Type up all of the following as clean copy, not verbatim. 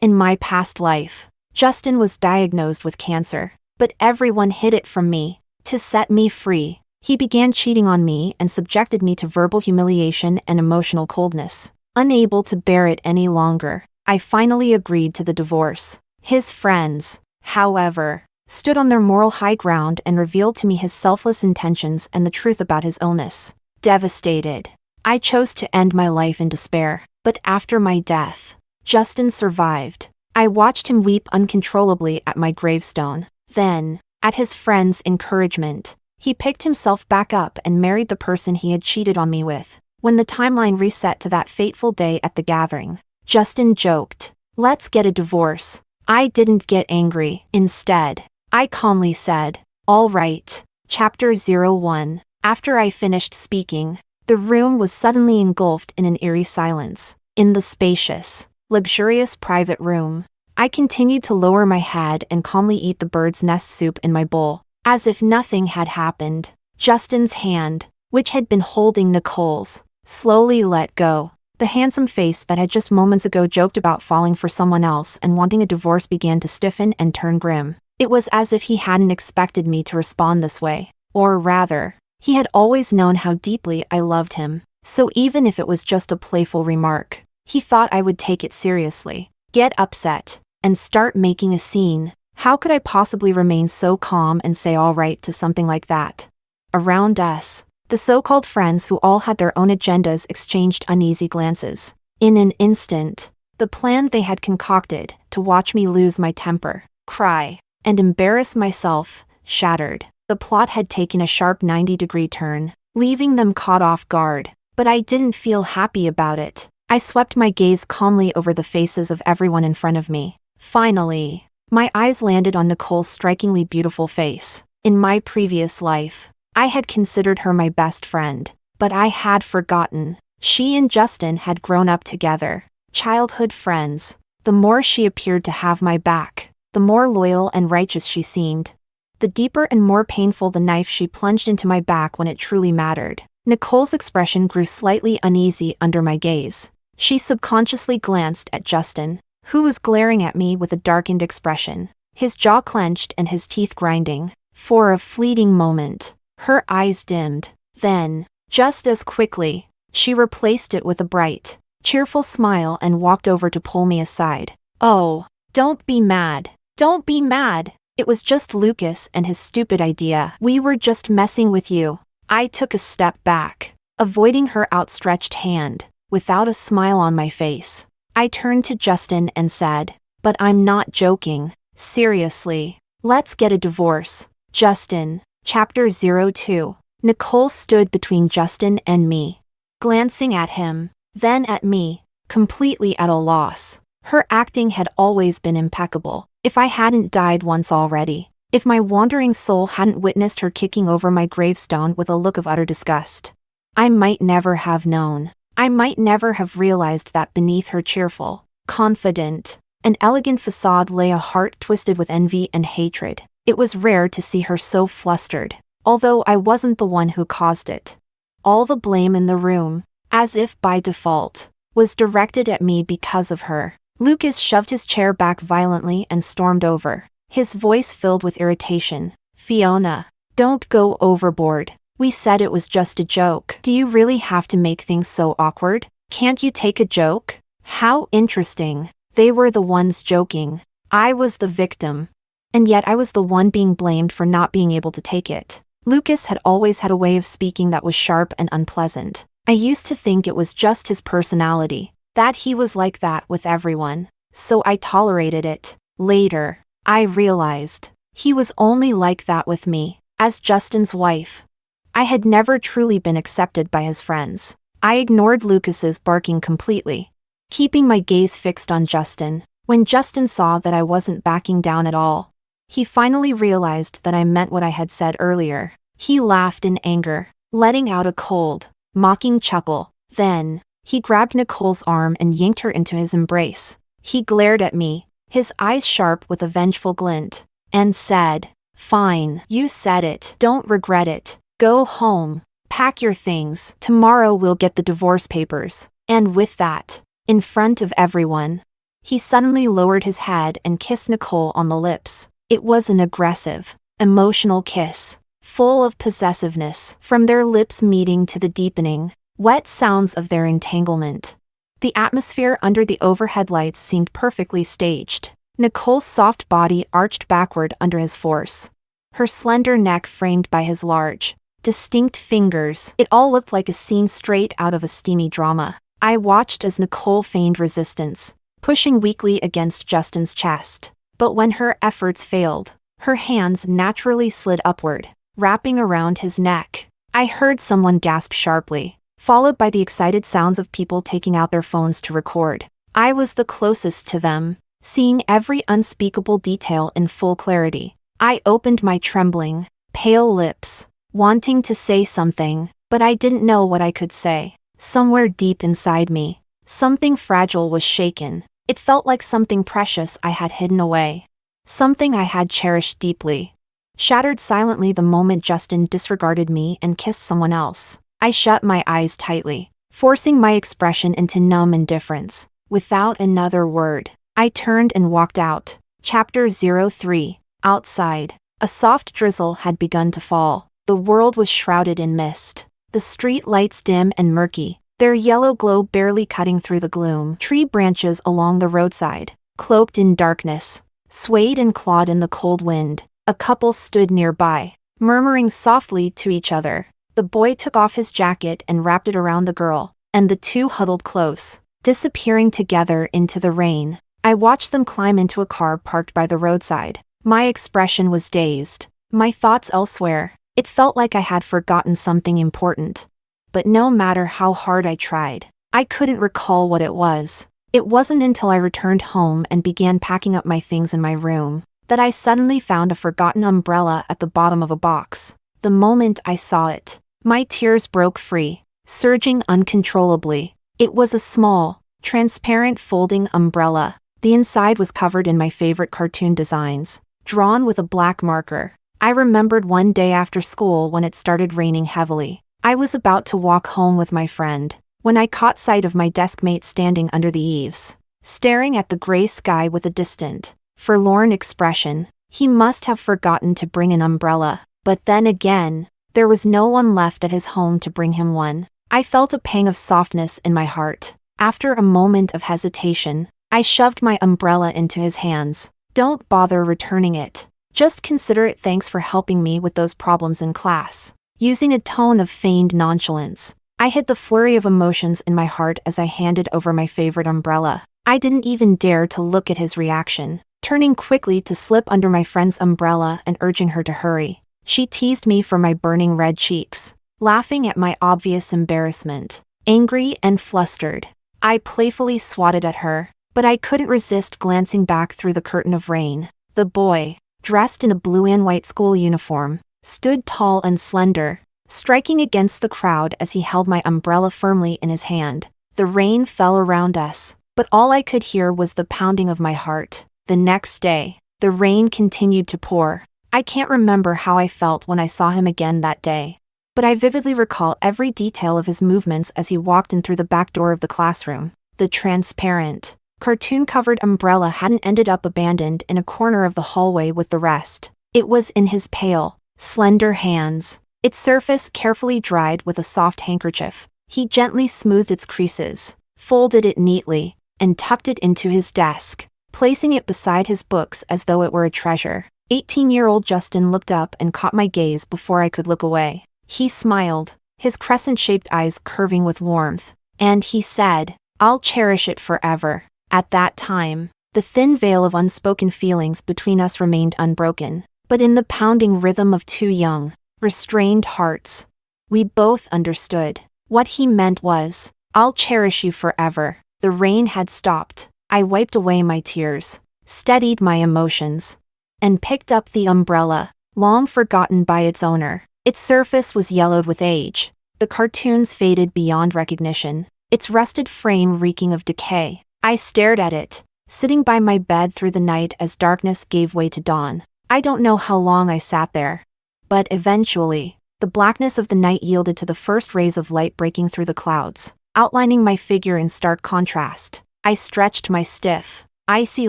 In my past life, Justin was diagnosed with cancer, but everyone hid it from me. To set me free, he began cheating on me and subjected me to verbal humiliation and emotional coldness. Unable to bear it any longer, I finally agreed to the divorce. His friends, however, stood on their moral high ground and revealed to me his selfless intentions and the truth about his illness. Devastated, I chose to end my life in despair, but after my death, Justin survived. I watched him weep uncontrollably at my gravestone. Then, at his friend's encouragement, he picked himself back up and married the person he had cheated on me with. When the timeline reset to that fateful day at the gathering, Justin joked, "Let's get a divorce." I didn't get angry. Instead, I calmly said, "All right." Chapter 01. After I finished speaking, the room was suddenly engulfed in an eerie silence. In the spacious, luxurious private room, I continued to lower my head and calmly eat the bird's nest soup in my bowl, as if nothing had happened. Justin's hand, which had been holding Nicole's, slowly let go. The handsome face that had just moments ago joked about falling for someone else and wanting a divorce began to stiffen and turn grim. It was as if he hadn't expected me to respond this way. Or rather, he had always known how deeply I loved him. So even if it was just a playful remark, he thought I would take it seriously, get upset, and start making a scene. How could I possibly remain so calm and say all right to something like that? Around us, the so-called friends who all had their own agendas exchanged uneasy glances. In an instant, the plan they had concocted to watch me lose my temper, cry, and embarrass myself, shattered. The plot had taken a sharp 90-degree turn, leaving them caught off guard. But I didn't feel happy about it. I swept my gaze calmly over the faces of everyone in front of me. Finally, my eyes landed on Nicole's strikingly beautiful face. In my previous life, I had considered her my best friend, but I had forgotten. She and Justin had grown up together, childhood friends. The more she appeared to have my back, the more loyal and righteous she seemed. The deeper and more painful the knife she plunged into my back when it truly mattered. Nicole's expression grew slightly uneasy under my gaze. She subconsciously glanced at Justin, who was glaring at me with a darkened expression, his jaw clenched and his teeth grinding. For a fleeting moment, her eyes dimmed. Then, just as quickly, she replaced it with a bright, cheerful smile and walked over to pull me aside. "Oh, don't be mad. Don't be mad. It was just Lucas and his stupid idea. We were just messing with you." I took a step back, avoiding her outstretched hand. Without a smile on my face, I turned to Justin and said, "But I'm not joking. Seriously, let's get a divorce." Justin. Chapter 02. Nicole stood between Justin and me, glancing at him, then at me, completely at a loss. Her acting had always been impeccable. If I hadn't died once already, if my wandering soul hadn't witnessed her kicking over my gravestone with a look of utter disgust, I might never have known. I might never have realized that beneath her cheerful, confident, and elegant facade lay a heart twisted with envy and hatred. It was rare to see her so flustered, although I wasn't the one who caused it. All the blame in the room, as if by default, was directed at me because of her. Lucas shoved his chair back violently and stormed over, his voice filled with irritation. "Fiona, don't go overboard. We said it was just a joke. Do you really have to make things so awkward? Can't you take a joke?" How interesting. They were the ones joking. I was the victim. And yet I was the one being blamed for not being able to take it. Lucas had always had a way of speaking that was sharp and unpleasant. I used to think it was just his personality, that he was like that with everyone, so I tolerated it. Later, I realized he was only like that with me, as Justin's wife. I had never truly been accepted by his friends. I ignored Lucas's barking completely, keeping my gaze fixed on Justin. When Justin saw that I wasn't backing down at all, he finally realized that I meant what I had said earlier. He laughed in anger, letting out a cold, mocking chuckle. Then, he grabbed Nicole's arm and yanked her into his embrace. He glared at me, his eyes sharp with a vengeful glint, and said, "Fine, you said it. Don't regret it. Go home. Pack your things. Tomorrow we'll get the divorce papers." And with that, in front of everyone, He suddenly lowered his head and kissed Nicole on the lips. It was an aggressive, emotional kiss, full of possessiveness, from their lips meeting to the deepening, wet sounds of their entanglement. The atmosphere under the overhead lights seemed perfectly staged. Nicole's soft body arched backward under his force, her slender neck framed by his large, distinct fingers. It all looked like a scene straight out of a steamy drama. I watched as Nicole feigned resistance, pushing weakly against Justin's chest. But when her efforts failed, her hands naturally slid upward, wrapping around his neck. I heard someone gasp sharply, followed by the excited sounds of people taking out their phones to record. I was the closest to them, seeing every unspeakable detail in full clarity. I opened my trembling, pale lips, wanting to say something, but I didn't know what I could say. Somewhere deep inside me, something fragile was shaken. It felt like something precious I had hidden away. Something I had cherished deeply. Shattered silently the moment Justin disregarded me and kissed someone else. I shut my eyes tightly, forcing my expression into numb indifference. Without another word, I turned and walked out. Chapter 03. Outside. A soft drizzle had begun to fall. The world was shrouded in mist. The street lights dim and murky, their yellow glow barely cutting through the gloom. Tree branches along the roadside, cloaked in darkness, swayed and clawed in the cold wind. A couple stood nearby, murmuring softly to each other. The boy took off his jacket and wrapped it around the girl, and the two huddled close, disappearing together into the rain. I watched them climb into a car parked by the roadside. My expression was dazed, my thoughts elsewhere. It felt like I had forgotten something important. But no matter how hard I tried, I couldn't recall what it was. It wasn't until I returned home and began packing up my things in my room that I suddenly found a forgotten umbrella at the bottom of a box. The moment I saw it, my tears broke free, surging uncontrollably. It was a small, transparent folding umbrella. The inside was covered in my favorite cartoon designs, drawn with a black marker. I remembered one day after school when it started raining heavily. I was about to walk home with my friend, when I caught sight of my deskmate standing under the eaves, staring at the gray sky with a distant, forlorn expression. He must have forgotten to bring an umbrella. But then again, there was no one left at his home to bring him one. I felt a pang of softness in my heart. After a moment of hesitation, I shoved my umbrella into his hands. "Don't bother returning it. Just consider it thanks for helping me with those problems in class." Using a tone of feigned nonchalance, I hid the flurry of emotions in my heart as I handed over my favorite umbrella. I didn't even dare to look at his reaction, turning quickly to slip under my friend's umbrella and urging her to hurry. She teased me for my burning red cheeks, laughing at my obvious embarrassment. Angry and flustered, I playfully swatted at her, but I couldn't resist glancing back through the curtain of rain. The boy, dressed in a blue and white school uniform, stood tall and slender, striking against the crowd as he held my umbrella firmly in his hand. The rain fell around us, but all I could hear was the pounding of my heart. The next day, the rain continued to pour. I can't remember how I felt when I saw him again that day, but I vividly recall every detail of his movements as he walked in through the back door of the classroom. The transparent, cartoon-covered umbrella hadn't ended up abandoned in a corner of the hallway with the rest. It was in his pale, slender hands, its surface carefully dried with a soft handkerchief. He gently smoothed its creases, folded it neatly, and tucked it into his desk, placing it beside his books as though it were a treasure. 18-year-old Justin looked up and caught my gaze before I could look away. He smiled, his crescent-shaped eyes curving with warmth, and he said, "I'll cherish it forever." At that time, the thin veil of unspoken feelings between us remained unbroken, but in the pounding rhythm of two young, restrained hearts, we both understood. What he meant was, "I'll cherish you forever." The rain had stopped. I wiped away my tears, steadied my emotions, and picked up the umbrella, long forgotten by its owner. Its surface was yellowed with age, the cartoons faded beyond recognition, its rusted frame reeking of decay. I stared at it, sitting by my bed through the night as darkness gave way to dawn. I don't know how long I sat there, but eventually, the blackness of the night yielded to the first rays of light breaking through the clouds, outlining my figure in stark contrast. I stretched my stiff, icy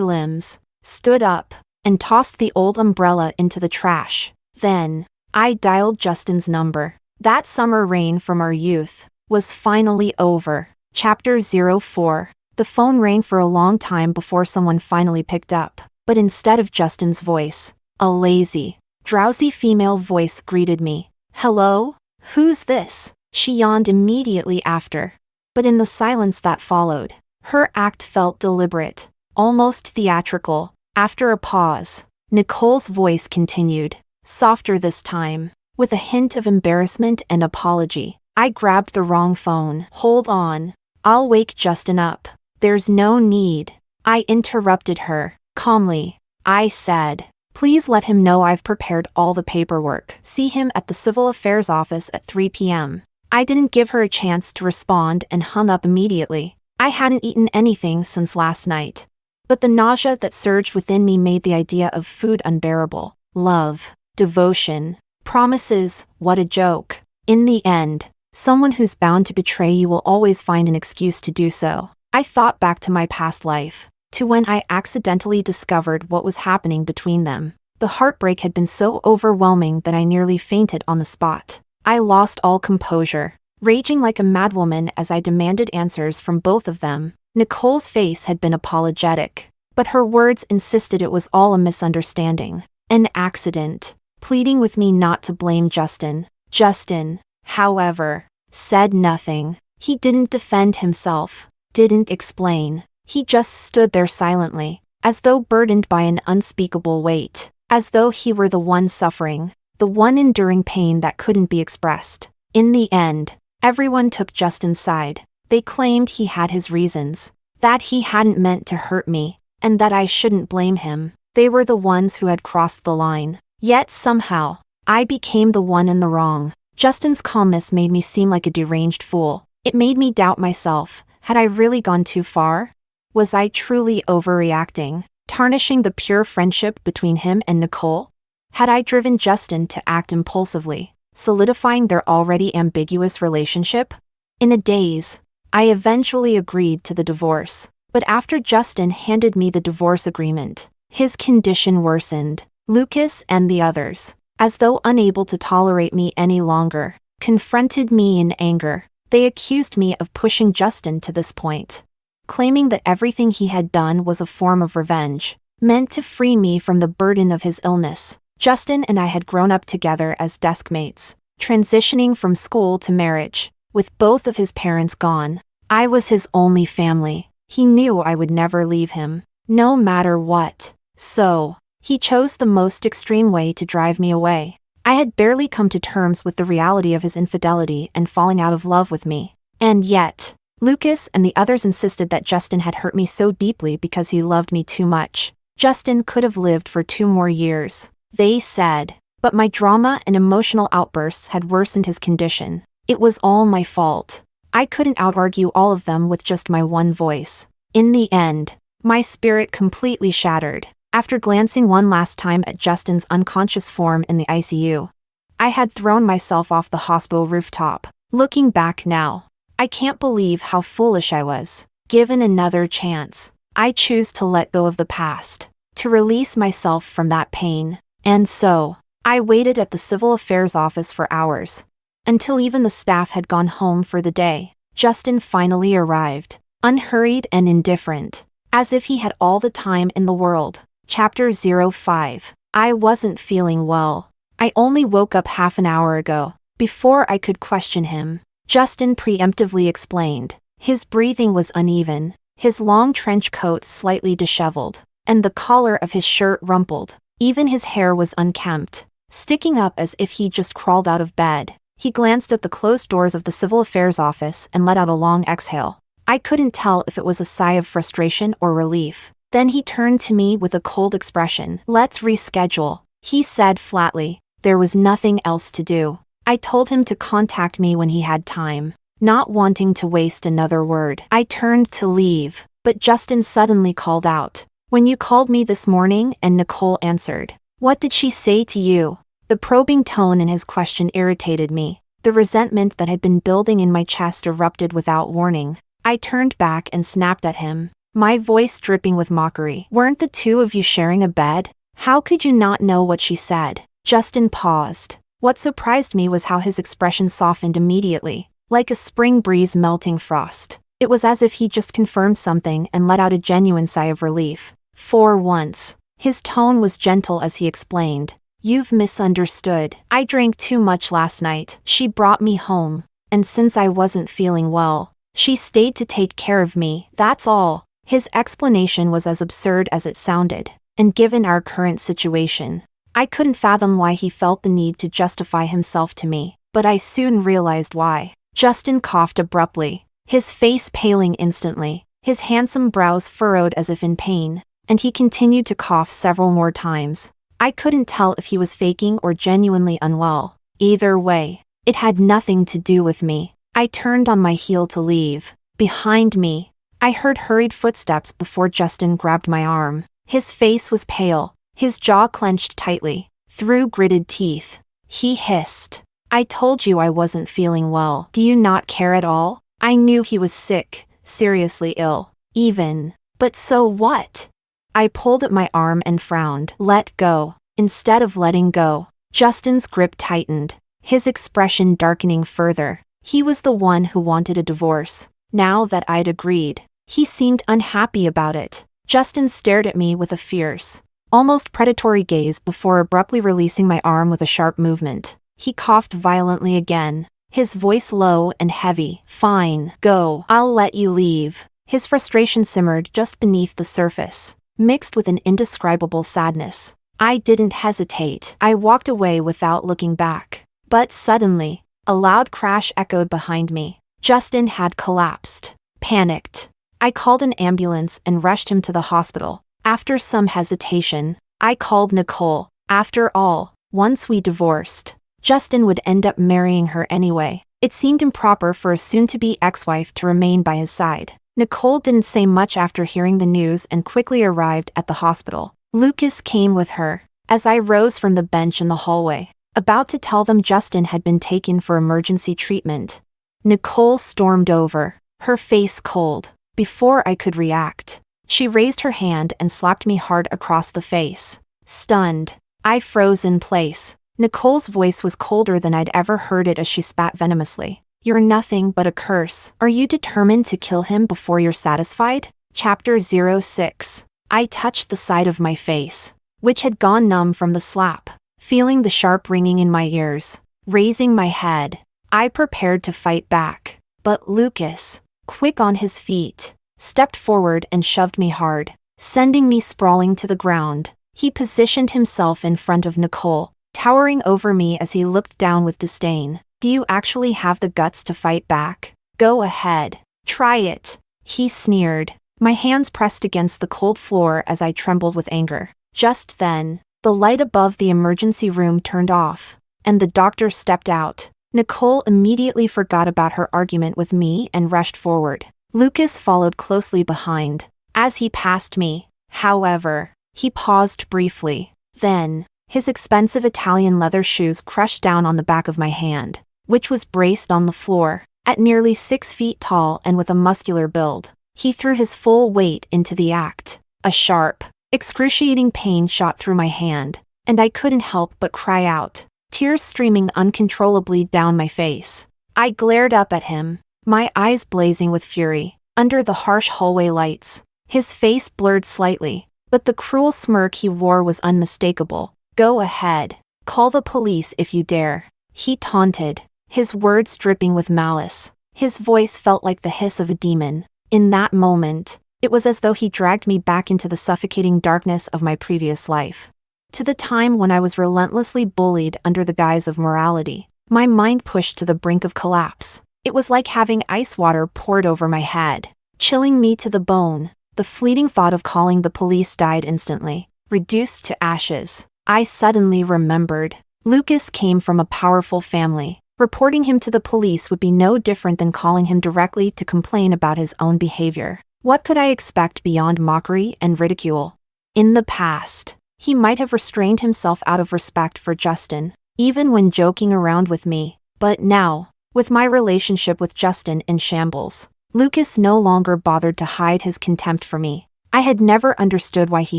limbs, stood up, and tossed the old umbrella into the trash. Then, I dialed Justin's number. That summer rain from our youth was finally over. Chapter 04. The phone rang for a long time before someone finally picked up, but instead of Justin's voice, a lazy, drowsy female voice greeted me. "Hello? Who's this?" She yawned immediately after. But in the silence that followed, her act felt deliberate, almost theatrical. After a pause, Nicole's voice continued, softer this time, with a hint of embarrassment and apology. "I grabbed the wrong phone. Hold on. I'll wake Justin up." "There's no need," I interrupted her, calmly. I said, "Please let him know I've prepared all the paperwork. See him at the Civil Affairs office at 3 p.m. I didn't give her a chance to respond and hung up immediately. I hadn't eaten anything since last night. But the nausea that surged within me made the idea of food unbearable. Love, devotion, promises, what a joke. In the end, someone who's bound to betray you will always find an excuse to do so. I thought back to my past life, to when I accidentally discovered what was happening between them. The heartbreak had been so overwhelming that I nearly fainted on the spot. I lost all composure, raging like a madwoman as I demanded answers from both of them. Nicole's face had been apologetic, but her words insisted it was all a misunderstanding, an accident, pleading with me not to blame Justin. Justin, however, said nothing. He didn't defend himself, didn't explain. He just stood there silently, as though burdened by an unspeakable weight, as though he were the one suffering, the one enduring pain that couldn't be expressed. In the end, everyone took Justin's side. They claimed he had his reasons, that he hadn't meant to hurt me, and that I shouldn't blame him. They were the ones who had crossed the line. Yet somehow, I became the one in the wrong. Justin's calmness made me seem like a deranged fool. It made me doubt myself. Had I really gone too far? Was I truly overreacting, tarnishing the pure friendship between him and Nicole? Had I driven Justin to act impulsively, solidifying their already ambiguous relationship? In a daze, I eventually agreed to the divorce, but after Justin handed me the divorce agreement, his condition worsened. Lucas and the others, as though unable to tolerate me any longer, confronted me in anger. They accused me of pushing Justin to this point, claiming that everything he had done was a form of revenge, meant to free me from the burden of his illness. Justin and I had grown up together as deskmates, transitioning from school to marriage. With both of his parents gone, I was his only family. He knew I would never leave him, no matter what. So, he chose the most extreme way to drive me away. I had barely come to terms with the reality of his infidelity and falling out of love with me. And yet, Lucas and the others insisted that Justin had hurt me so deeply because he loved me too much. Justin could have lived for 2 more years, they said, but my drama and emotional outbursts had worsened his condition. It was all my fault. I couldn't out-argue all of them with just my one voice. In the end, my spirit completely shattered. After glancing one last time at Justin's unconscious form in the ICU, I had thrown myself off the hospital rooftop. Looking back now, I can't believe how foolish I was. Given another chance, I choose to let go of the past, to release myself from that pain. And so, I waited at the Civil Affairs office for hours, until even the staff had gone home for the day. Justin finally arrived, unhurried and indifferent, as if he had all the time in the world. Chapter 05. I wasn't feeling well. I only woke up half an hour ago. Before I could question him, Justin preemptively explained. His breathing was uneven, his long trench coat slightly disheveled, and the collar of his shirt rumpled. Even his hair was unkempt, sticking up as if he'd just crawled out of bed. He glanced at the closed doors of the Civil Affairs office and let out a long exhale. I couldn't tell if it was a sigh of frustration or relief. Then he turned to me with a cold expression. "Let's reschedule," he said flatly. There was nothing else to do. I told him to contact me when he had time, not wanting to waste another word. I turned to leave, but Justin suddenly called out, "When you called me this morning," and Nicole answered. "What did she say to you?" The probing tone in his question irritated me. The resentment that had been building in my chest erupted without warning. I turned back and snapped at him. my voice dripping with mockery. Weren't the two of you sharing a bed? How could you not know what she said? Justin paused. What surprised me was how his expression softened immediately, like a spring breeze melting frost. It was as if he just confirmed something and let out a genuine sigh of relief. For once, his tone was gentle as he explained. You've misunderstood. I drank too much last night. She brought me home, and since I wasn't feeling well, she stayed to take care of me. That's all. His explanation was as absurd as it sounded, and given our current situation, I couldn't fathom why he felt the need to justify himself to me, but I soon realized why. Justin coughed abruptly, his face paling instantly, his handsome brows furrowed as if in pain, and he continued to cough several more times. I couldn't tell if he was faking or genuinely unwell. Either way, it had nothing to do with me. I turned on my heel to leave. Behind me, I heard hurried footsteps before Justin grabbed my arm. His face was pale, his jaw clenched tightly. Through gritted teeth, he hissed, I told you I wasn't feeling well. Do you not care at all? I knew he was sick, seriously ill, even. But so what? I pulled at my arm and frowned. Let go. Instead of letting go, Justin's grip tightened, his expression darkening further. He was the one who wanted a divorce. Now that I'd agreed, he seemed unhappy about it. Justin stared at me with a fierce, almost predatory gaze before abruptly releasing my arm with a sharp movement. He coughed violently again, his voice low and heavy. Fine, go. I'll let you leave. His frustration simmered just beneath the surface, mixed with an indescribable sadness. I didn't hesitate. I walked away without looking back. But suddenly, a loud crash echoed behind me. Justin had collapsed. Panicked, I called an ambulance and rushed him to the hospital. After some hesitation, I called Nicole. After all, once we divorced, Justin would end up marrying her anyway. It seemed improper for a soon-to-be ex-wife to remain by his side. Nicole didn't say much after hearing the news and quickly arrived at the hospital. Lucas came with her. As I rose from the bench in the hallway, about to tell them Justin had been taken for emergency treatment, Nicole stormed over, her face cold. Before I could react, she raised her hand and slapped me hard across the face. Stunned, I froze in place. Nicole's voice was colder than I'd ever heard it as she spat venomously. You're nothing but a curse. Are you determined to kill him before you're satisfied? Chapter 06. I touched the side of my face, which had gone numb from the slap, feeling the sharp ringing in my ears. Raising my head, I prepared to fight back. But Lucas, quick on his feet, stepped forward and shoved me hard, sending me sprawling to the ground. He positioned himself in front of Nicole, towering over me as he looked down with disdain. Do you actually have the guts to fight back? Go ahead. Try it. He sneered. My hands pressed against the cold floor as I trembled with anger. Just then, the light above the emergency room turned off, and the doctor stepped out. Nicole immediately forgot about her argument with me and rushed forward. Lucas followed closely behind. As he passed me, however, he paused briefly. Then, his expensive Italian leather shoes crushed down on the back of my hand, which was braced on the floor. At nearly 6 feet tall and with a muscular build, he threw his full weight into the act. A sharp, excruciating pain shot through my hand, and I couldn't help but cry out, tears streaming uncontrollably down my face. I glared up at him, my eyes blazing with fury. Under the harsh hallway lights, his face blurred slightly, but the cruel smirk he wore was unmistakable. Go ahead. Call the police if you dare. He taunted, his words dripping with malice. His voice felt like the hiss of a demon. In that moment, it was as though he dragged me back into the suffocating darkness of my previous life. To the time when I was relentlessly bullied under the guise of morality, my mind pushed to the brink of collapse. It was like having ice water poured over my head, chilling me to the bone. The fleeting thought of calling the police died instantly, reduced to ashes. I suddenly remembered. Lucas came from a powerful family. Reporting him to the police would be no different than calling him directly to complain about his own behavior. What could I expect beyond mockery and ridicule? In the past, he might have restrained himself out of respect for Justin, even when joking around with me. But now, with my relationship with Justin in shambles, Lucas no longer bothered to hide his contempt for me. I had never understood why he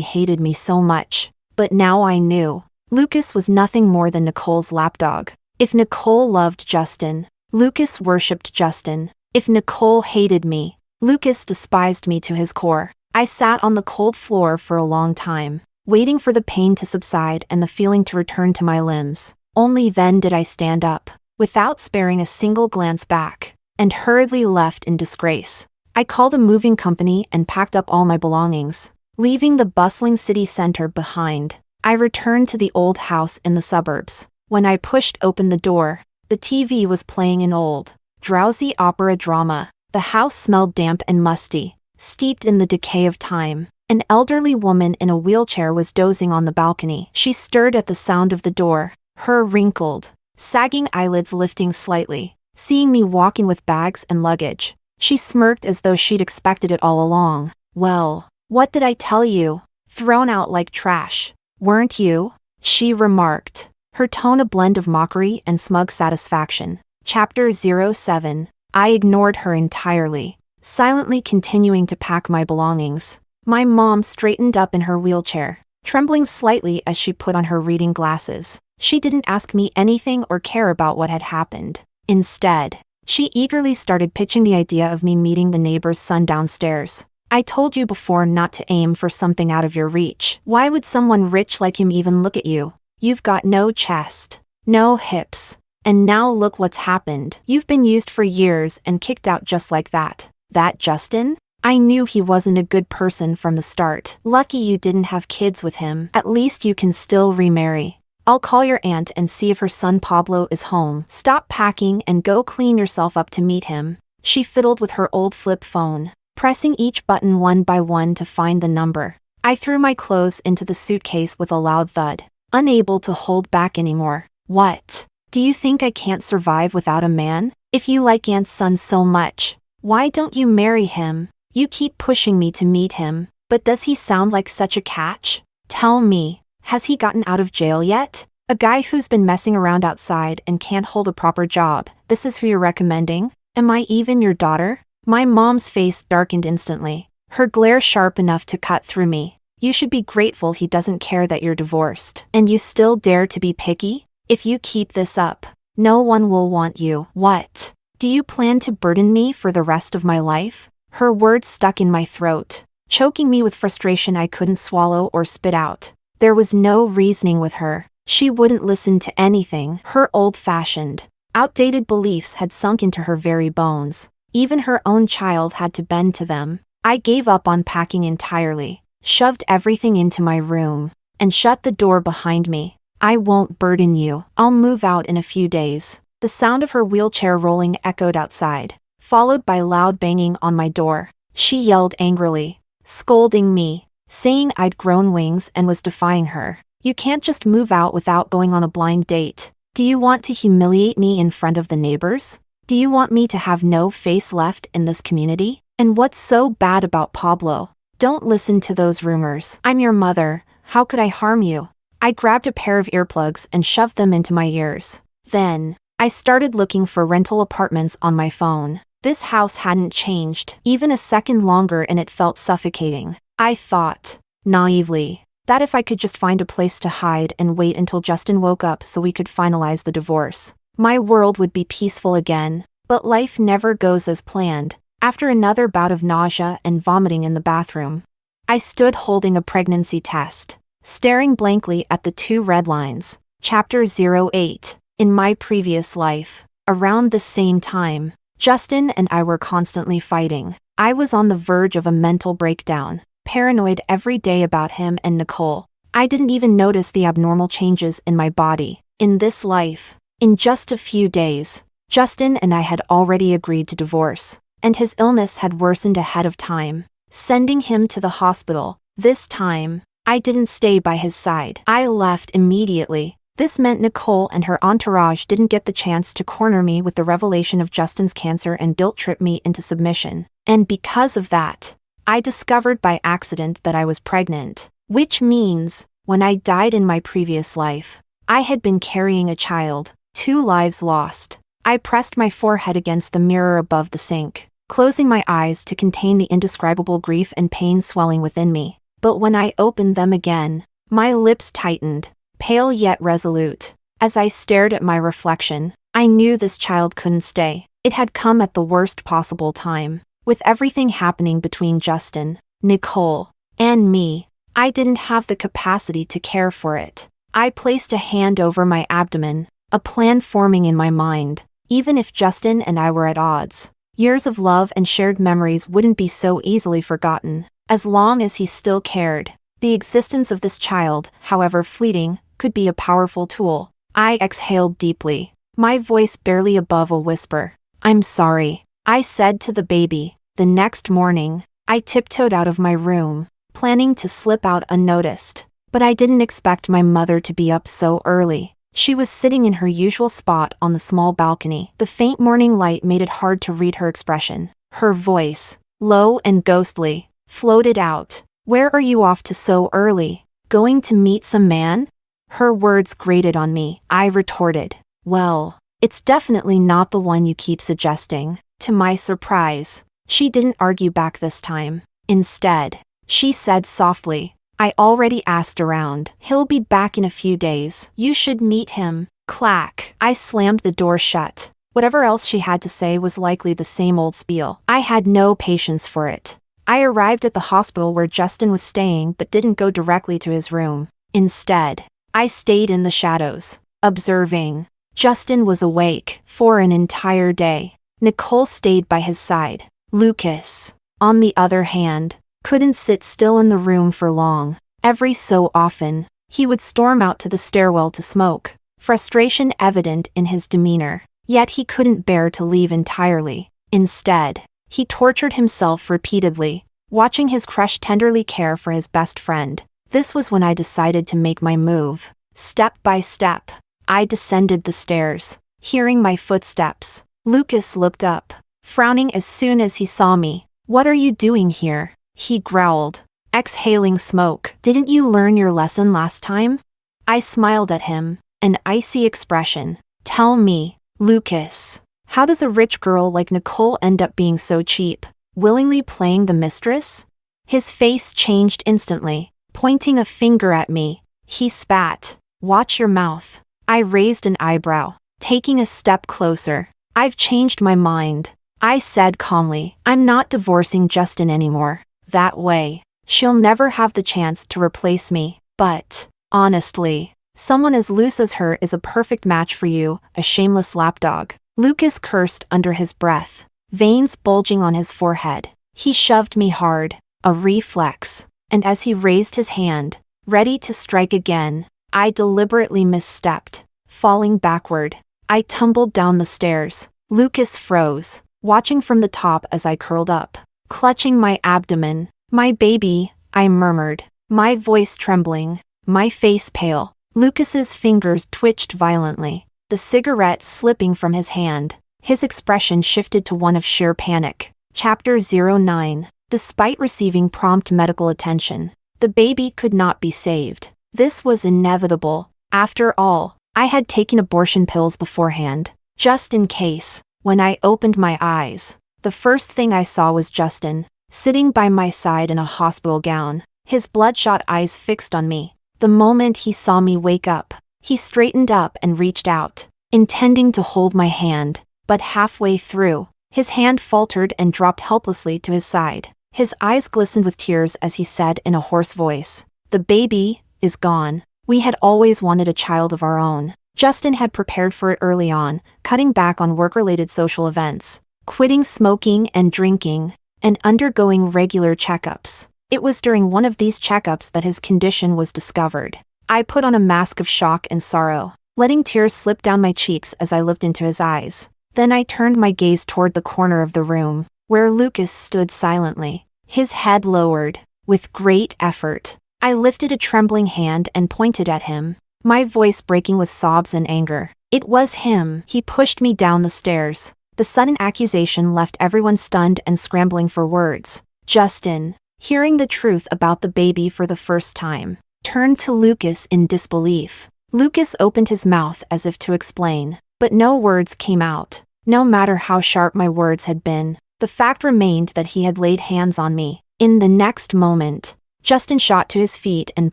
hated me so much, but now I knew. Lucas was nothing more than Nicole's lapdog. If Nicole loved Justin, Lucas worshipped Justin. If Nicole hated me, Lucas despised me to his core. I sat on the cold floor for a long time, waiting for the pain to subside and the feeling to return to my limbs. Only then did I stand up, without sparing a single glance back, and hurriedly left in disgrace. I called a moving company and packed up all my belongings. Leaving the bustling city center behind, I returned to the old house in the suburbs. When I pushed open the door, the TV was playing an old, drowsy opera drama. The house smelled damp and musty, steeped in the decay of time. An elderly woman in a wheelchair was dozing on the balcony. She stirred at the sound of the door, her wrinkled, sagging eyelids lifting slightly. Seeing me walking with bags and luggage, she smirked as though she'd expected it all along. "Well, what did I tell you? Thrown out like trash, weren't you?" she remarked, her tone a blend of mockery and smug satisfaction. Chapter 07. I ignored her entirely, silently continuing to pack my belongings. My mom straightened up in her wheelchair, trembling slightly as she put on her reading glasses. She didn't ask me anything or care about what had happened. Instead, she eagerly started pitching the idea of me meeting the neighbor's son downstairs. "I told you before not to aim for something out of your reach. Why would someone rich like him even look at you? You've got no chest, no hips. And now look what's happened. You've been used for years and kicked out just like that. That Justin? I knew he wasn't a good person from the start. Lucky you didn't have kids with him. At least you can still remarry. I'll call your aunt and see if her son Pablo is home. Stop packing and go clean yourself up to meet him." She fiddled with her old flip phone, pressing each button one by one to find the number. I threw my clothes into the suitcase with a loud thud, unable to hold back anymore. "What? Do you think I can't survive without a man? If you like Aunt's son so much, why don't you marry him? You keep pushing me to meet him, but does he sound like such a catch? Tell me, has he gotten out of jail yet? A guy who's been messing around outside and can't hold a proper job. This is who you're recommending? Am I even your daughter?" My mom's face darkened instantly, her glare sharp enough to cut through me. "You should be grateful he doesn't care that you're divorced. And you still dare to be picky? If you keep this up, no one will want you." "What? Do you plan to burden me for the rest of my life?" Her words stuck in my throat, choking me with frustration I couldn't swallow or spit out. There was no reasoning with her. She wouldn't listen to anything. Her old-fashioned, outdated beliefs had sunk into her very bones. Even her own child had to bend to them. I gave up on packing entirely, shoved everything into my room, and shut the door behind me. "I won't burden you. I'll move out in a few days." The sound of her wheelchair rolling echoed outside, followed by loud banging on my door. She yelled angrily, scolding me, saying I'd grown wings and was defying her. "You can't just move out without going on a blind date. Do you want to humiliate me in front of the neighbors? Do you want me to have no face left in this community? And what's so bad about Pablo? Don't listen to those rumors. I'm your mother. How could I harm you?" I grabbed a pair of earplugs and shoved them into my ears. Then, I started looking for rental apartments on my phone. This house hadn't changed even a second longer and it felt suffocating. I thought, naively, that if I could just find a place to hide and wait until Justin woke up so we could finalize the divorce, my world would be peaceful again. But life never goes as planned. After another bout of nausea and vomiting in the bathroom, I stood holding a pregnancy test, staring blankly at the two red lines. Chapter 08. In my previous life, around the same time, Justin and I were constantly fighting. I was on the verge of a mental breakdown, paranoid every day about him and Nicole. I didn't even notice the abnormal changes in my body. In this life, in just a few days, Justin and I had already agreed to divorce, and his illness had worsened ahead of time, sending him to the hospital. This time, I didn't stay by his side. I left immediately. This meant Nicole and her entourage didn't get the chance to corner me with the revelation of Justin's cancer and guilt-trip me into submission. And because of that, I discovered by accident that I was pregnant, which means, when I died in my previous life, I had been carrying a child. 2 lives lost. I pressed my forehead against the mirror above the sink, closing my eyes to contain the indescribable grief and pain swelling within me. But when I opened them again, my lips tightened, pale yet resolute. As I stared at my reflection, I knew this child couldn't stay. It had come at the worst possible time. With everything happening between Justin, Nicole, and me, I didn't have the capacity to care for it. I placed a hand over my abdomen, a plan forming in my mind. Even if Justin and I were at odds, years of love and shared memories wouldn't be so easily forgotten. As long as he still cared, the existence of this child, however fleeting, could be a powerful tool. I exhaled deeply, my voice barely above a whisper. "I'm sorry," I said to the baby. The next morning, I tiptoed out of my room, planning to slip out unnoticed. But I didn't expect my mother to be up so early. She was sitting in her usual spot on the small balcony. The faint morning light made it hard to read her expression. Her voice, low and ghostly, floated out. "Where are you off to so early? Going to meet some man?" Her words grated on me. I retorted, "Well, it's definitely not the one you keep suggesting." To my surprise, she didn't argue back this time. Instead, she said softly, "I already asked around. He'll be back in a few days. You should meet him." Clack. I slammed the door shut. Whatever else she had to say was likely the same old spiel. I had no patience for it. I arrived at the hospital where Justin was staying but didn't go directly to his room. Instead, I stayed in the shadows, observing. Justin was awake for an entire day. Nicole stayed by his side. Lucas, on the other hand, couldn't sit still in the room for long. Every so often, he would storm out to the stairwell to smoke, frustration evident in his demeanor. Yet he couldn't bear to leave entirely. Instead, he tortured himself repeatedly, watching his crush tenderly care for his best friend. This was when I decided to make my move. Step by step, I descended the stairs, hearing my footsteps. Lucas looked up, frowning as soon as he saw me. "What are you doing here?" he growled, exhaling smoke. "Didn't you learn your lesson last time?" I smiled at him, an icy expression. "Tell me, Lucas, how does a rich girl like Nicole end up being so cheap, willingly playing the mistress?" His face changed instantly, pointing a finger at me. He spat. "Watch your mouth." I raised an eyebrow, taking a step closer. "I've changed my mind," I said calmly. "I'm not divorcing Justin anymore. That way, she'll never have the chance to replace me. But, honestly, someone as loose as her is a perfect match for you, a shameless lapdog." Lucas cursed under his breath, veins bulging on his forehead. He shoved me hard, a reflex, and as he raised his hand, ready to strike again, I deliberately misstepped, falling backward. I tumbled down the stairs. Lucas froze, watching from the top as I curled up, clutching my abdomen. "My baby," I murmured, my voice trembling, my face pale. Lucas's fingers twitched violently, the cigarette slipping from his hand. His expression shifted to one of sheer panic. Chapter 09. Despite receiving prompt medical attention, the baby could not be saved. This was inevitable. After all, I had taken abortion pills beforehand, just in case. When I opened my eyes, the first thing I saw was Justin, sitting by my side in a hospital gown, his bloodshot eyes fixed on me. The moment he saw me wake up, he straightened up and reached out, intending to hold my hand, but halfway through, his hand faltered and dropped helplessly to his side. His eyes glistened with tears as he said in a hoarse voice, "The baby is gone. We had always wanted a child of our own." Justin had prepared for it early on, cutting back on work-related social events, quitting smoking and drinking, and undergoing regular checkups. It was during one of these checkups that his condition was discovered. I put on a mask of shock and sorrow, letting tears slip down my cheeks as I looked into his eyes. Then I turned my gaze toward the corner of the room, where Lucas stood silently, his head lowered. With great effort, I lifted a trembling hand and pointed at him, my voice breaking with sobs and anger. It was him. He pushed me down the stairs. The sudden accusation left everyone stunned and scrambling for words. Justin, hearing the truth about the baby for the first time, turned to Lucas in disbelief. Lucas opened his mouth as if to explain, but no words came out. No matter how sharp my words had been, The fact remained that he had laid hands on me. In the next moment, Justin shot to his feet and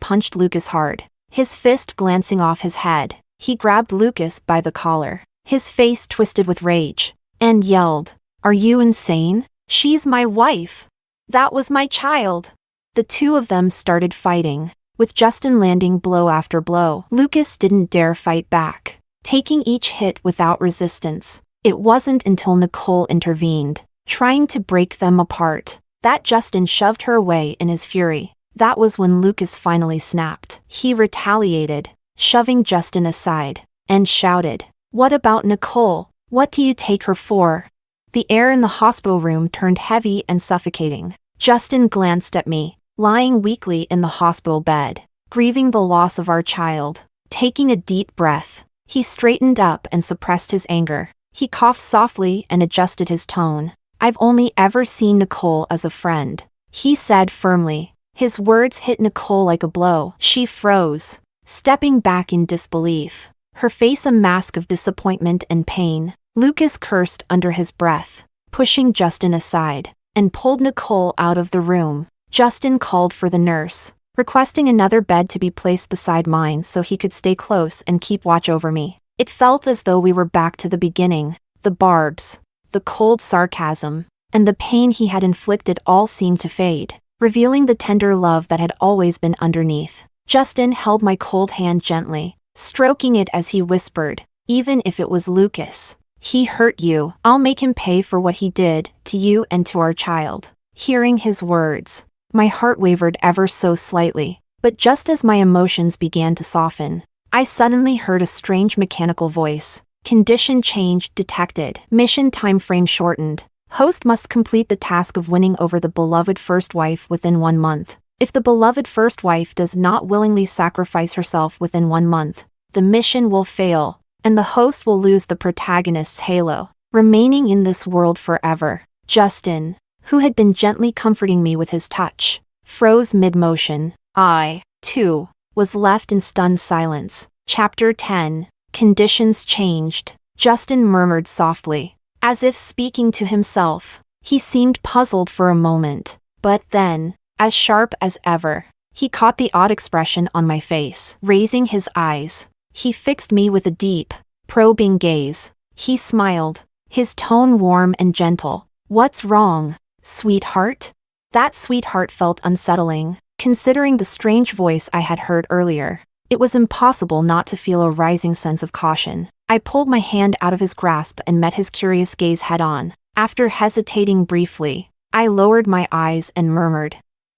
punched Lucas hard. His fist glancing off his head, he grabbed Lucas by the collar. His face twisted with rage, and yelled, "Are you insane? She's my wife. That was my child." The two of them started fighting, with Justin landing blow after blow. Lucas didn't dare fight back, taking each hit without resistance. It wasn't until Nicole intervened, trying to break them apart, that Justin shoved her away in his fury. That was when Lucas finally snapped. He retaliated, shoving Justin aside, and shouted, "What about Nicole? What do you take her for?" The air in the hospital room turned heavy and suffocating. Justin glanced at me, lying weakly in the hospital bed, grieving the loss of our child. Taking a deep breath, he straightened up and suppressed his anger. He coughed softly and adjusted his tone. "I've only ever seen Nicole as a friend," he said firmly. His words hit Nicole like a blow. She froze, stepping back in disbelief, her face a mask of disappointment and pain. Lucas cursed under his breath, pushing Justin aside, and pulled Nicole out of the room. Justin called for the nurse, requesting another bed to be placed beside mine so he could stay close and keep watch over me. It felt as though we were back to the beginning. The barbs, the cold sarcasm, and the pain he had inflicted all seemed to fade, revealing the tender love that had always been underneath. Justin held my cold hand gently, stroking it as he whispered, "Even if it was Lucas, he hurt you. I'll make him pay for what he did to you and to our child." Hearing his words, my heart wavered ever so slightly, but just as my emotions began to soften, I suddenly heard a strange mechanical voice. "Condition change detected. Mission time frame shortened. Host must complete the task of winning over the beloved first wife within 1 month. If the beloved first wife does not willingly sacrifice herself within 1 month, the mission will fail, and the host will lose the protagonist's halo, remaining in this world forever." Justin, who had been gently comforting me with his touch, froze mid-motion. I, too, was left in stunned silence. Chapter 10. Conditions changed. Justin murmured softly, as if speaking to himself. He seemed puzzled for a moment, but then, as sharp as ever, he caught the odd expression on my face. Raising his eyes, he fixed me with a deep, probing gaze. He smiled, his tone warm and gentle. "What's wrong, sweetheart?" That sweetheart felt unsettling, considering the strange voice I had heard earlier. It was impossible not to feel a rising sense of caution. I pulled my hand out of his grasp and met his curious gaze head-on. After hesitating briefly, I lowered my eyes and murmured,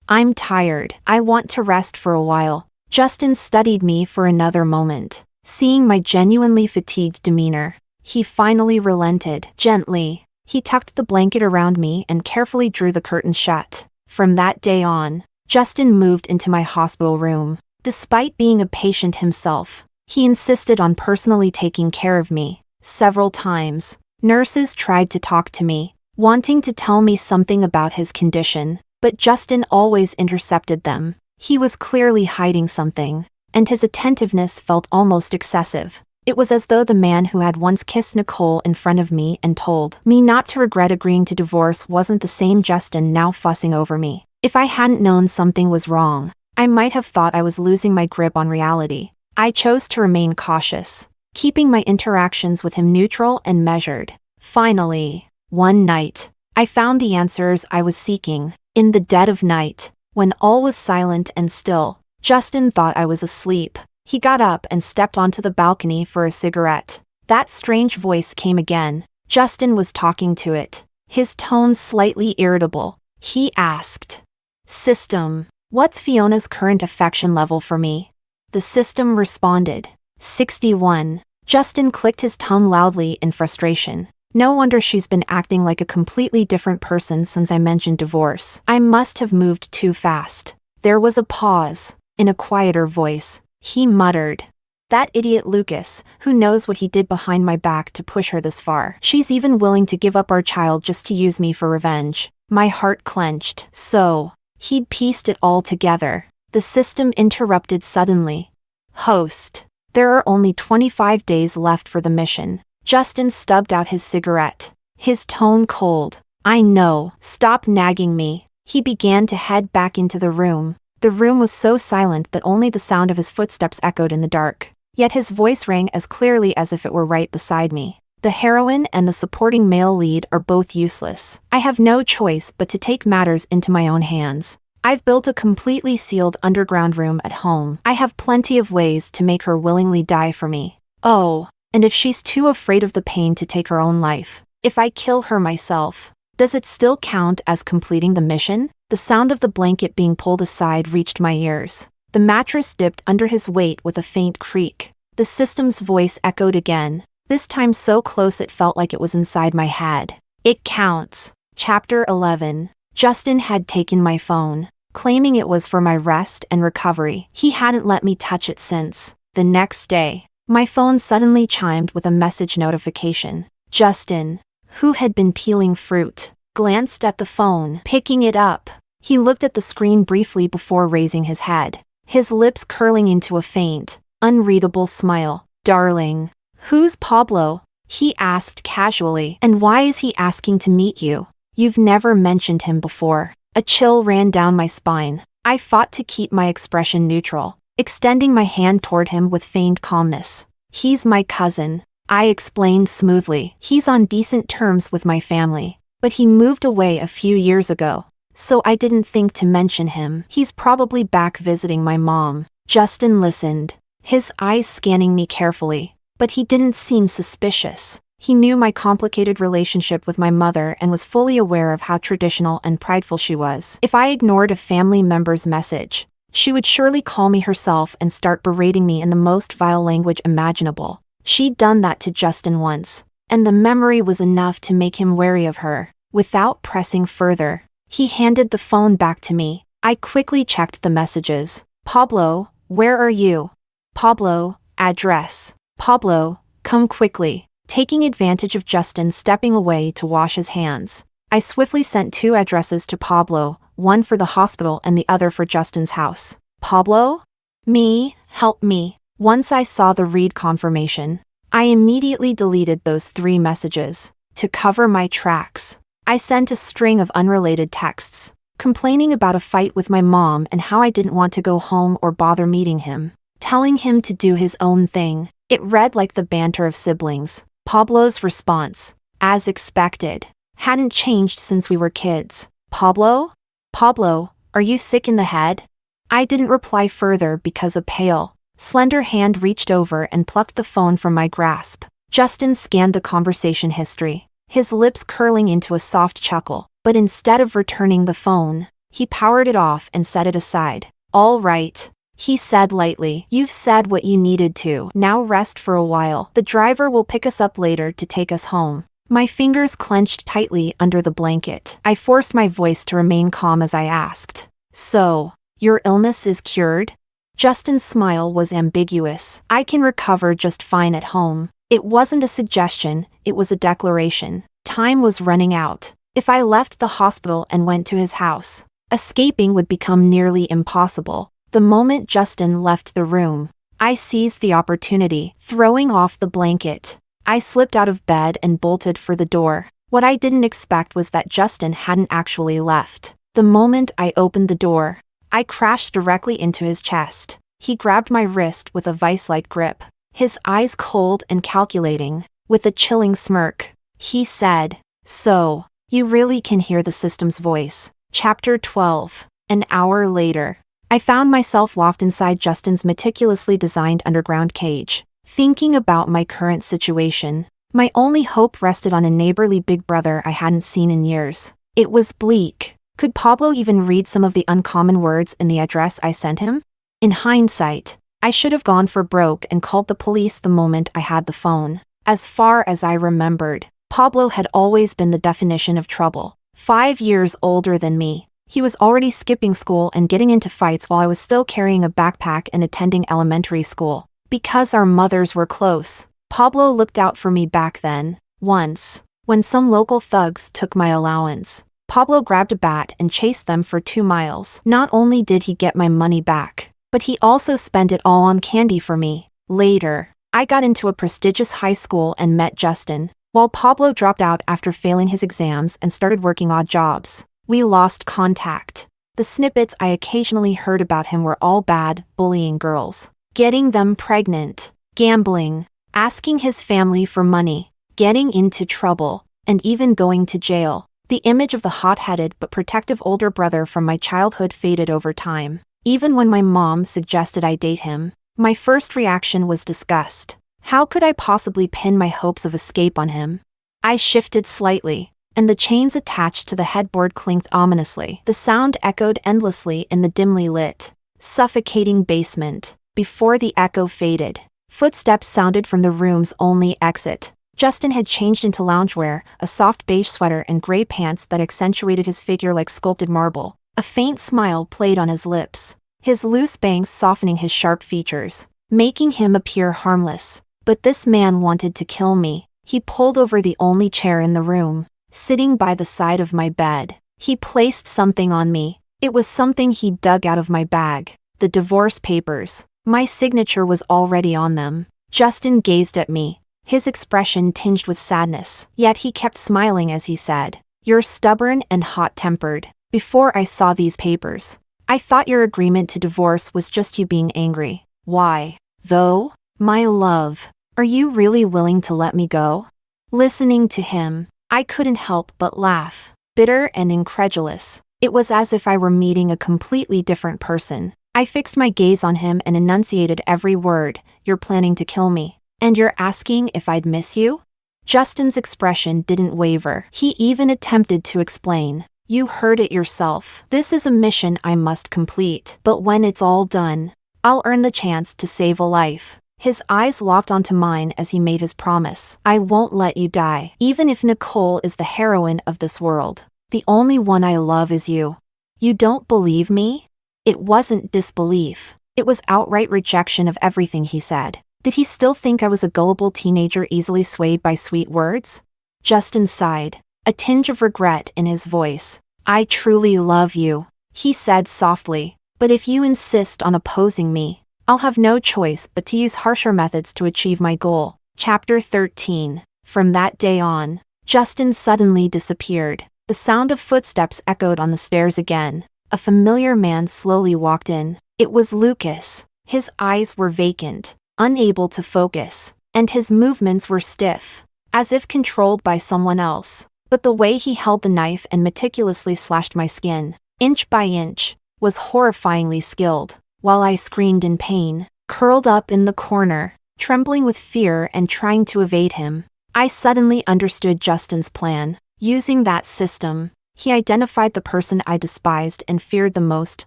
"I'm tired. I want to rest for a while." Justin studied me for another moment. Seeing my genuinely fatigued demeanor, he finally relented. Gently, he tucked the blanket around me and carefully drew the curtains shut. From that day on, Justin moved into my hospital room. Despite being a patient himself, he insisted on personally taking care of me. Several times, nurses tried to talk to me, wanting to tell me something about his condition, but Justin always intercepted them. He was clearly hiding something, and his attentiveness felt almost excessive. It was as though the man who had once kissed Nicole in front of me and told me not to regret agreeing to divorce wasn't the same Justin now fussing over me. If I hadn't known something was wrong, I might have thought I was losing my grip on reality. I chose to remain cautious, keeping my interactions with him neutral and measured. Finally, one night, I found the answers I was seeking. In the dead of night, when all was silent and still, Justin thought I was asleep. He got up and stepped onto the balcony for a cigarette. That strange voice came again. Justin was talking to it, his tone slightly irritable. He asked, "System, what's Fiona's current affection level for me?" The system responded, 61. Justin clicked his tongue loudly in frustration. No wonder she's been acting like a completely different person since I mentioned divorce. I must have moved too fast. There was a pause. In a quieter voice, he muttered, "That idiot Lucas, who knows what he did behind my back to push her this far. She's even willing to give up our child just to use me for revenge." My heart clenched. So, he'd pieced it all together. The system interrupted suddenly. "Host, there are only 25 days left for the mission." Justin stubbed out his cigarette, his tone cold. I know, stop nagging me. He began to head back into the room. The room was so silent that only the sound of his footsteps echoed in the dark. Yet his voice rang as clearly as if it were right beside me. The heroine and the supporting male lead are both useless. I have no choice but to take matters into my own hands. I've built a completely sealed underground room at home. I have plenty of ways to make her willingly die for me. Oh, and if she's too afraid of the pain to take her own life, if I kill her myself, does it still count as completing the mission? The sound of the blanket being pulled aside reached my ears. The mattress dipped under his weight with a faint creak. The system's voice echoed again, this time so close it felt like it was inside my head. It counts. Chapter 11. Justin had taken my phone, claiming it was for my rest and recovery. He hadn't let me touch it since. The next day, my phone suddenly chimed with a message notification. Justin, who had been peeling fruit, glanced at the phone, picking it up. He looked at the screen briefly before raising his head, his lips curling into a faint, unreadable smile. Darling, who's Pablo? He asked casually. And why is he asking to meet you? You've never mentioned him before. A chill ran down my spine. I fought to keep my expression neutral, extending my hand toward him with feigned calmness. He's my cousin, I explained smoothly. He's on decent terms with my family, but he moved away a few years ago, so I didn't think to mention him. He's probably back visiting my mom. Justin listened, his eyes scanning me carefully, but he didn't seem suspicious. He knew my complicated relationship with my mother and was fully aware of how traditional and prideful she was. If I ignored a family member's message, she would surely call me herself and start berating me in the most vile language imaginable. She'd done that to Justin once, and the memory was enough to make him wary of her. Without pressing further, he handed the phone back to me. I quickly checked the messages. Pablo, where are you? Pablo, address. Pablo, come quickly. Taking advantage of Justin stepping away to wash his hands, I swiftly sent 2 addresses to Pablo, one for the hospital and the other for Justin's house. Pablo? Me, help me. Once I saw the read confirmation, I immediately deleted those 3 messages. To cover my tracks, I sent a string of unrelated texts, complaining about a fight with my mom and how I didn't want to go home or bother meeting him, telling him to do his own thing. It read like the banter of siblings. Pablo's response, as expected, hadn't changed since we were kids. Pablo? Pablo, are you sick in the head? I didn't reply further because a pale, slender hand reached over and plucked the phone from my grasp. Justin scanned the conversation history, his lips curling into a soft chuckle, but instead of returning the phone, he powered it off and set it aside. All right, he said lightly. You've said what you needed to. Now rest for a while. The driver will pick us up later to take us home. My fingers clenched tightly under the blanket. I forced my voice to remain calm as I asked, so, your illness is cured? Justin's smile was ambiguous. I can recover just fine at home. It wasn't a suggestion, it was a declaration. Time was running out. If I left the hospital and went to his house, escaping would become nearly impossible. The moment Justin left the room, I seized the opportunity. Throwing off the blanket, I slipped out of bed and bolted for the door. What I didn't expect was that Justin hadn't actually left. The moment I opened the door, I crashed directly into his chest. He grabbed my wrist with a vice-like grip, his eyes cold and calculating. With a chilling smirk, he said, so, you really can hear the system's voice. Chapter 12. An hour later, I found myself locked inside Justin's meticulously designed underground cage. Thinking about my current situation, my only hope rested on a neighborly big brother I hadn't seen in years. It was bleak. Could Pablo even read some of the uncommon words in the address I sent him? In hindsight, I should have gone for broke and called the police the moment I had the phone. As far as I remembered, Pablo had always been the definition of trouble. 5 years older than me, he was already skipping school and getting into fights while I was still carrying a backpack and attending elementary school. Because our mothers were close, Pablo looked out for me back then. Once, when some local thugs took my allowance, Pablo grabbed a bat and chased them for 2 miles. Not only did he get my money back, but he also spent it all on candy for me. Later, I got into a prestigious high school and met Justin. while Pablo dropped out after failing his exams and started working odd jobs. We lost contact. The snippets I occasionally heard about him were all bad, bullying girls, getting them pregnant, gambling, asking his family for money, getting into trouble, and even going to jail. The image of the hot-headed but protective older brother from my childhood faded over time. Even when my mom suggested I date him, my first reaction was disgust. How could I possibly pin my hopes of escape on him? I shifted slightly, and the chains attached to the headboard clinked ominously. The sound echoed endlessly in the dimly lit, suffocating basement. Before the echo faded, footsteps sounded from the room's only exit. Justin had changed into loungewear, a soft beige sweater and gray pants that accentuated his figure like sculpted marble. A faint smile played on his lips, his loose bangs softening his sharp features, making him appear harmless. But this man wanted to kill me. He pulled over the only chair in the room, sitting by the side of my bed. He placed something on me. It was something he'd dug out of my bag. The divorce papers. My signature was already on them. Justin gazed at me, his expression tinged with sadness. Yet he kept smiling as he said, "You're stubborn and hot-tempered. Before I saw these papers, I thought your agreement to divorce was just you being angry. Why, though? My love, are you really willing to let me go?" Listening to him, I couldn't help but laugh, bitter and incredulous. It was as if I were meeting a completely different person. I fixed my gaze on him and enunciated every word. "You're planning to kill me. And you're asking if I'd miss you?" Justin's expression didn't waver. He even attempted to explain. "You heard it yourself. This is a mission I must complete. But when it's all done, I'll earn the chance to save a life." His eyes locked onto mine as he made his promise. "I won't let you die. Even if Nicole is the heroine of this world, the only one I love is you." "You don't believe me?" It wasn't disbelief. It was outright rejection of everything he said. Did he still think I was a gullible teenager easily swayed by sweet words? Justin sighed, a tinge of regret in his voice. "I truly love you," he said softly, "but if you insist on opposing me, I'll have no choice but to use harsher methods to achieve my goal." Chapter 13. From that day on, Justin suddenly disappeared. The sound of footsteps echoed on the stairs again. A familiar man slowly walked in. It was Lucas. His eyes were vacant, unable to focus, and his movements were stiff, as if controlled by someone else. But the way he held the knife and meticulously slashed my skin, inch by inch, was horrifyingly skilled. While I screamed in pain, curled up in the corner, trembling with fear and trying to evade him, I suddenly understood Justin's plan. Using that system, he identified the person I despised and feared the most,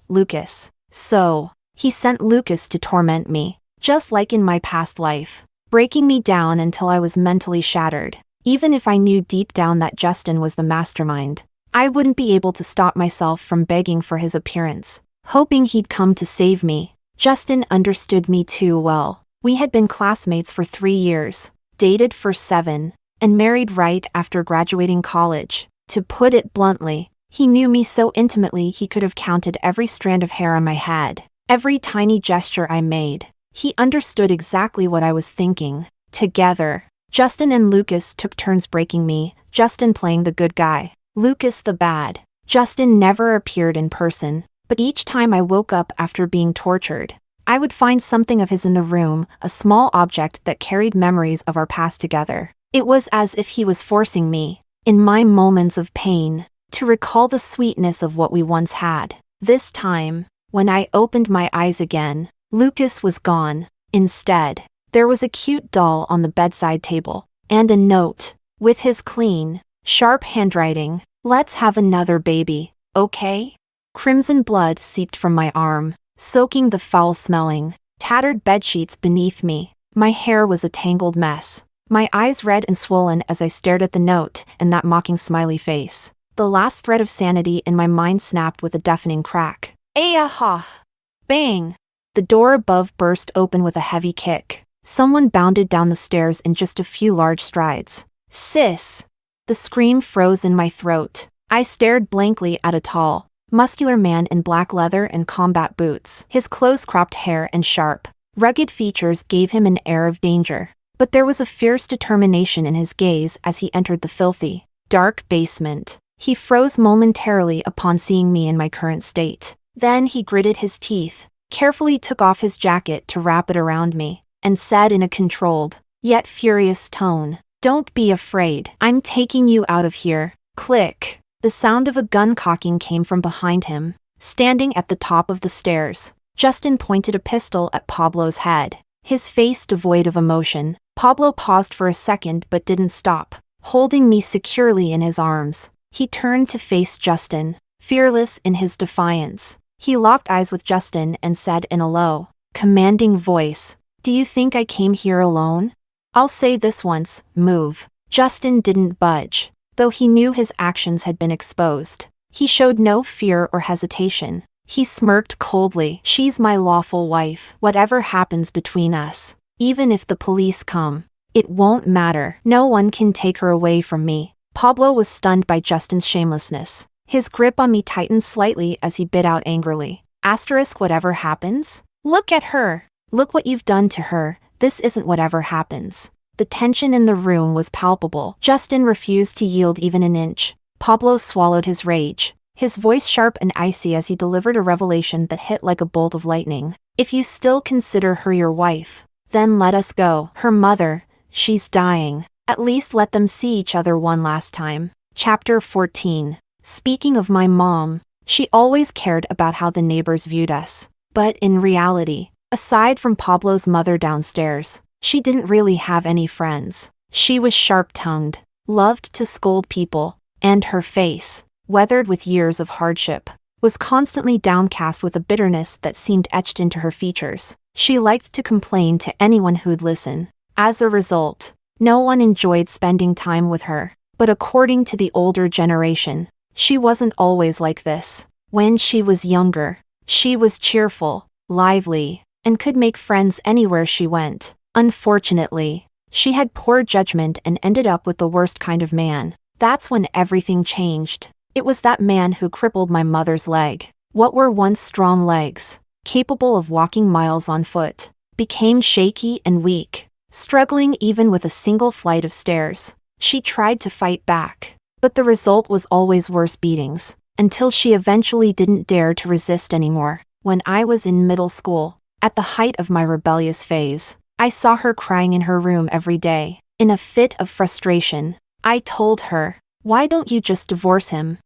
Lucas. So, he sent Lucas to torment me, just like in my past life, breaking me down until I was mentally shattered. Even if I knew deep down that Justin was the mastermind, I wouldn't be able to stop myself from begging for his appearance, hoping he'd come to save me. Justin understood me too well. We had been classmates for 3 years, dated for 7, and married right after graduating college. To put it bluntly, he knew me so intimately he could have counted every strand of hair on my head, every tiny gesture I made. He understood exactly what I was thinking. Together, Justin and Lucas took turns breaking me, Justin playing the good guy, Lucas the bad. Justin never appeared in person, but each time I woke up after being tortured, I would find something of his in the room, a small object that carried memories of our past together. It was as if he was forcing me, in my moments of pain, to recall the sweetness of what we once had. This time, when I opened my eyes again, Lucas was gone. Instead, there was a cute doll on the bedside table, and a note, with his clean, sharp handwriting. "Let's have another baby, okay?" Crimson blood seeped from my arm, soaking the foul-smelling, tattered bedsheets beneath me. My hair was a tangled mess, my eyes red and swollen as I stared at the note and that mocking smiley face. The last thread of sanity in my mind snapped with a deafening crack. Ayaha! Bang! The door above burst open with a heavy kick. Someone bounded down the stairs in just a few large strides. "Sis!" The scream froze in my throat. I stared blankly at a tall, muscular man in black leather and combat boots. His close-cropped hair and sharp, rugged features gave him an air of danger. but there was a fierce determination in his gaze as he entered the filthy, dark basement. He froze momentarily upon seeing me in my current state. Then he gritted his teeth, carefully took off his jacket to wrap it around me, and said in a controlled, yet furious tone, "Don't be afraid. I'm taking you out of here." Click. The sound of a gun cocking came from behind him. Standing at the top of the stairs, Justin pointed a pistol at Pablo's head, his face devoid of emotion. Pablo paused for a second but didn't stop, holding me securely in his arms. He turned to face Justin, fearless in his defiance. He locked eyes with Justin and said in a low, commanding voice, "Do you think I came here alone? I'll say this once, move." Justin didn't budge, though he knew his actions had been exposed. He showed no fear or hesitation. He smirked coldly. "She's my lawful wife. Whatever happens between us, even if the police come, it won't matter. No one can take her away from me." Pablo was stunned by Justin's shamelessness. His grip on me tightened slightly as he bit out angrily. Asterisk whatever happens? Look at her. Look what you've done to her. This isn't whatever happens. The tension in the room was palpable. Justin refused to yield even an inch. Pablo swallowed his rage, his voice sharp and icy as he delivered a revelation that hit like a bolt of lightning. "If you still consider her your wife, then let us go. Her mother, she's dying. At least let them see each other one last time." Chapter 14. Speaking of my mom, she always cared about how the neighbors viewed us. But in reality, aside from Pablo's mother downstairs, she didn't really have any friends. She was sharp-tongued, loved to scold people, and her face, weathered with years of hardship, was constantly downcast with a bitterness that seemed etched into her features. She liked to complain to anyone who'd listen. As a result, no one enjoyed spending time with her. But according to the older generation, she wasn't always like this. When she was younger, she was cheerful, lively, and could make friends anywhere she went. Unfortunately, she had poor judgment and ended up with the worst kind of man. That's when everything changed. It was that man who crippled my mother's leg. What were once strong legs, capable of walking miles on foot, became shaky and weak, struggling even with a single flight of stairs. She tried to fight back, but the result was always worse beatings, until she eventually didn't dare to resist anymore. When I was in middle school, at the height of my rebellious phase, I saw her crying in her room every day. In a fit of frustration, I told her, "Why don't you just divorce him?"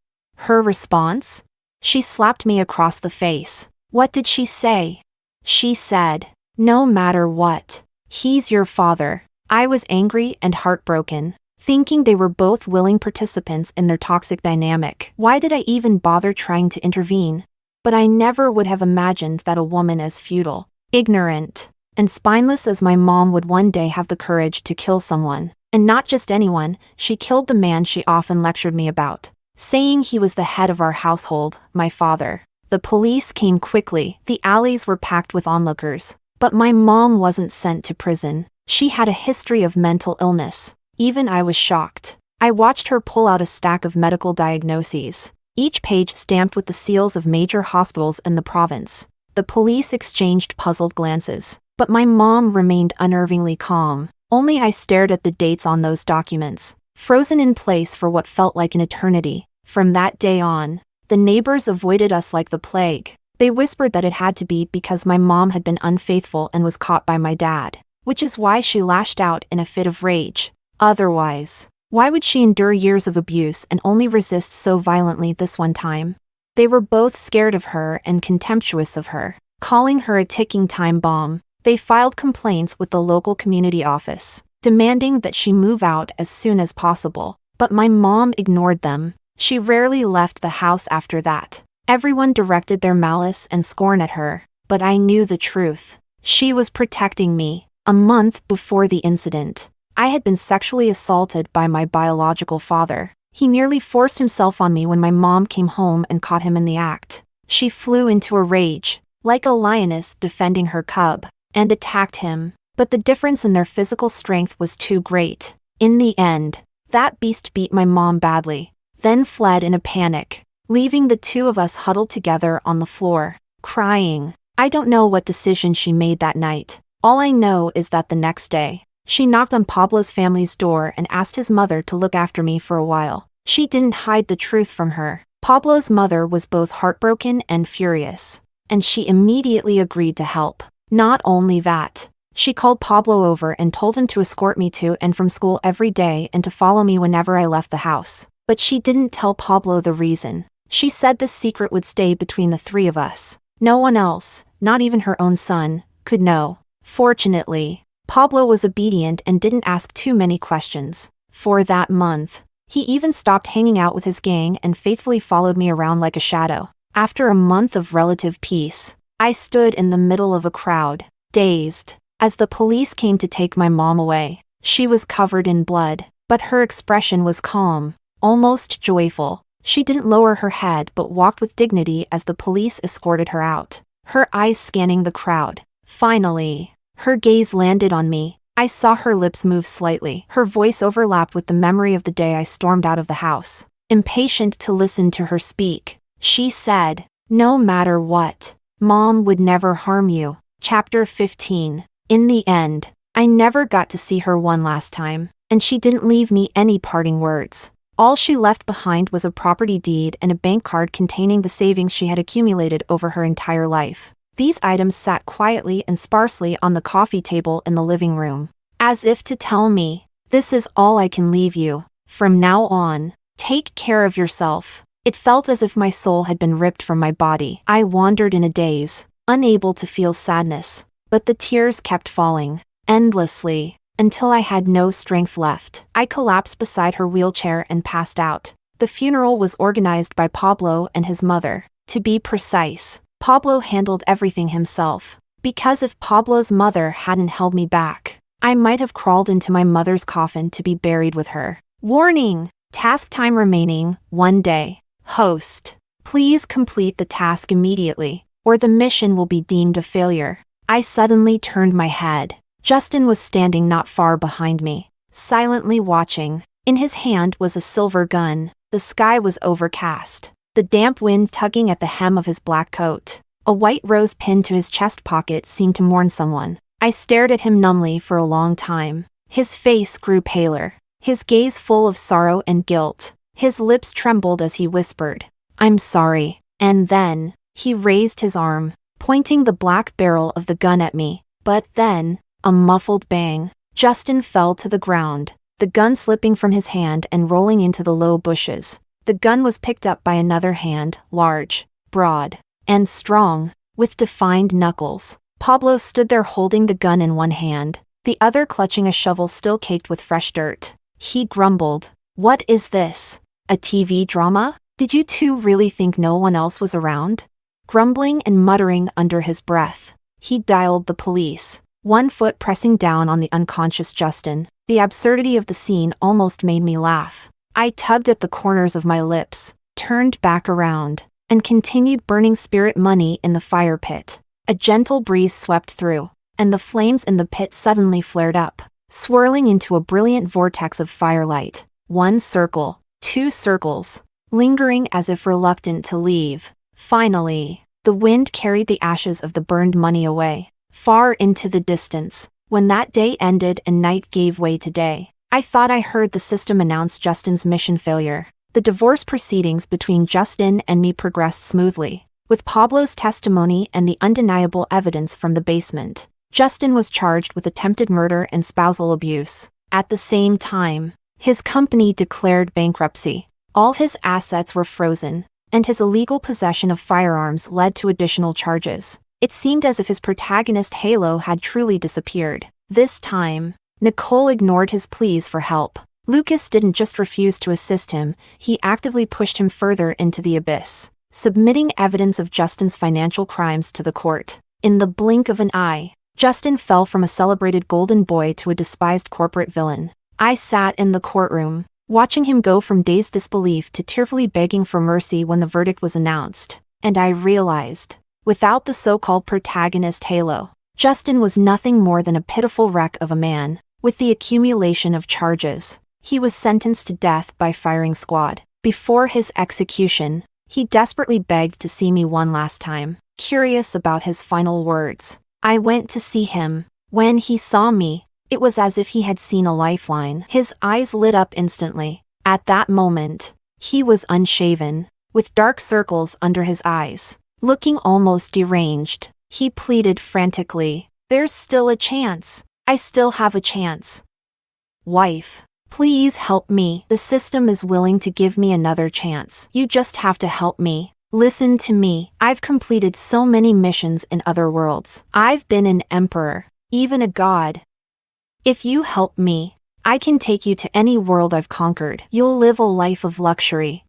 Her response? She slapped me across the face. What did she say? She said, "No matter what, he's your father." I was angry and heartbroken, thinking they were both willing participants in their toxic dynamic. Why did I even bother trying to intervene? But I never would have imagined that a woman as futile, ignorant, and spineless as my mom would one day have the courage to kill someone. And not just anyone, she killed the man she often lectured me about, saying he was the head of our household, my father. The police came quickly. The alleys were packed with onlookers. But my mom wasn't sent to prison. She had a history of mental illness. Even I was shocked. I watched her pull out a stack of medical diagnoses, each page stamped with the seals of major hospitals in the province. The police exchanged puzzled glances, but my mom remained unnervingly calm. Only I stared at the dates on those documents, frozen in place for what felt like an eternity. From that day on, the neighbors avoided us like the plague. They whispered that it had to be because my mom had been unfaithful and was caught by my dad, which is why she lashed out in a fit of rage. Otherwise, why would she endure years of abuse and only resist so violently this one time? They were both scared of her and contemptuous of her, calling her a ticking time bomb. They filed complaints with the local community office, demanding that she move out as soon as possible. But my mom ignored them. She rarely left the house after that. Everyone directed their malice and scorn at her, but I knew the truth. She was protecting me. A month before the incident, I had been sexually assaulted by my biological father. He nearly forced himself on me when my mom came home and caught him in the act. She flew into a rage, like a lioness defending her cub, and attacked him. But the difference in their physical strength was too great. In the end, that beast beat my mom badly, then fled in a panic, leaving the two of us huddled together on the floor, crying. I don't know what decision she made that night. All I know is that the next day, She knocked on Pablo's family's door and asked his mother to look after me for a while. She didn't hide the truth from her. Pablo's mother was both heartbroken and furious, and she immediately agreed to help. Not only that, she called Pablo over and told him to escort me to and from school every day and to follow me whenever I left the house. But she didn't tell Pablo the reason. She said this secret would stay between the three of us. No one else, not even her own son, could know. Fortunately, Pablo was obedient and didn't ask too many questions. For that month, he even stopped hanging out with his gang and faithfully followed me around like a shadow. After a month of relative peace, I stood in the middle of a crowd, dazed, as the police came to take my mom away. She was covered in blood, but her expression was calm, almost joyful. She didn't lower her head but walked with dignity as the police escorted her out, her eyes scanning the crowd. Finally, her gaze landed on me. I saw her lips move slightly. Her voice overlapped with the memory of the day I stormed out of the house. Impatient to listen to her speak, she said, "No matter what, Mom would never harm you." Chapter 15. In the end, I never got to see her one last time, and she didn't leave me any parting words. All she left behind was a property deed and a bank card containing the savings she had accumulated over her entire life. These items sat quietly and sparsely on the coffee table in the living room, as if to tell me, "This is all I can leave you. From now on, take care of yourself." It felt as if my soul had been ripped from my body. I wandered in a daze, unable to feel sadness, but the tears kept falling, endlessly, until I had no strength left. I collapsed beside her wheelchair and passed out. The funeral was organized by Pablo and his mother. To be precise, Pablo handled everything himself, because if Pablo's mother hadn't held me back, I might have crawled into my mother's coffin to be buried with her. Warning! Task time remaining, 1 day. Host, please complete the task immediately, or the mission will be deemed a failure. I suddenly turned my head. Justin was standing not far behind me, silently watching. In his hand was a silver gun. The sky was overcast, the damp wind tugging at the hem of his black coat. A white rose pinned to his chest pocket seemed to mourn someone. I stared at him numbly for a long time. His face grew paler, his gaze full of sorrow and guilt. His lips trembled as he whispered, "I'm sorry." And then, he raised his arm, pointing the black barrel of the gun at me. But then, a muffled bang. Justin fell to the ground, the gun slipping from his hand and rolling into the low bushes. The gun was picked up by another hand, large, broad, and strong, with defined knuckles. Pablo stood there holding the gun in one hand, the other clutching a shovel still caked with fresh dirt. He grumbled, "What is this? A TV drama? Did you two really think no one else was around?" Grumbling and muttering under his breath, he dialed the police, one foot pressing down on the unconscious Justin. The absurdity of the scene almost made me laugh. I tugged at the corners of my lips, turned back around, and continued burning spirit money in the fire pit. A gentle breeze swept through, and the flames in the pit suddenly flared up, swirling into a brilliant vortex of firelight. 1 circle, 2 circles, lingering as if reluctant to leave. Finally, the wind carried the ashes of the burned money away, far into the distance. When that day ended and night gave way to day, I thought I heard the system announce Justin's mission failure. The divorce proceedings between Justin and me progressed smoothly, with Pablo's testimony and the undeniable evidence from the basement. Justin was charged with attempted murder and spousal abuse. At the same time, his company declared bankruptcy. All his assets were frozen, and his illegal possession of firearms led to additional charges. It seemed as if his protagonist Halo had truly disappeared. This time, Nicole ignored his pleas for help. Lucas didn't just refuse to assist him, he actively pushed him further into the abyss, submitting evidence of Justin's financial crimes to the court. In the blink of an eye, Justin fell from a celebrated golden boy to a despised corporate villain. I sat in the courtroom, watching him go from dazed disbelief to tearfully begging for mercy when the verdict was announced, and I realized, without the so-called protagonist Halo, Justin was nothing more than a pitiful wreck of a man. With the accumulation of charges, he was sentenced to death by firing squad. Before his execution, he desperately begged to see me one last time, curious about his final words. I went to see him. When he saw me, It was as if he had seen a lifeline. His eyes lit up instantly. At that moment, he was unshaven, with dark circles under his eyes. Looking almost deranged, he pleaded frantically, "There's still a chance. I still have a chance. Wife, please help me. The system is willing to give me another chance. You just have to help me. Listen to me. I've completed so many missions in other worlds. I've been an emperor, even a god. If you help me, I can take you to any world I've conquered. You'll live a life of luxury.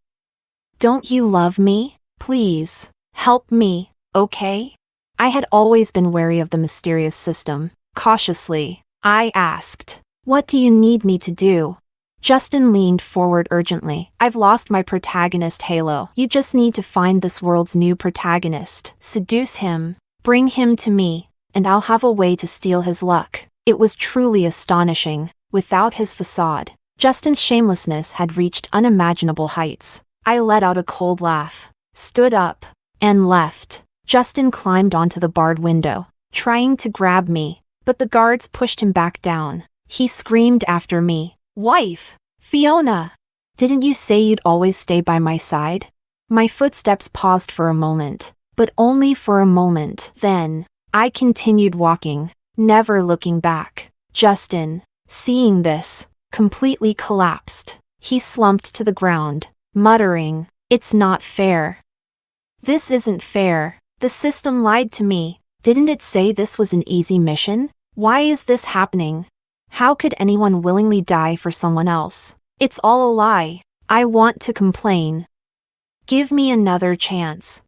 Don't you love me? Please, help me, okay?" I had always been wary of the mysterious system. Cautiously, I asked, "What do you need me to do?" Justin leaned forward urgently. "I've lost my protagonist halo. You just need to find this world's new protagonist. Seduce him, bring him to me, and I'll have a way to steal his luck." It was truly astonishing. Without his facade, Justin's shamelessness had reached unimaginable heights. I let out a cold laugh, stood up, and left. Justin climbed onto the barred window, trying to grab me, but the guards pushed him back down. He screamed after me, "Wife! Fiona! Didn't you say you'd always stay by my side?" My footsteps paused for a moment, but only for a moment. Then, I continued walking, never looking back. Justin, seeing this, completely collapsed. He slumped to the ground, muttering, "It's not fair. This isn't fair. The system lied to me. Didn't it say this was an easy mission? Why is this happening? How could anyone willingly die for someone else? It's all a lie. I want to complain. Give me another chance.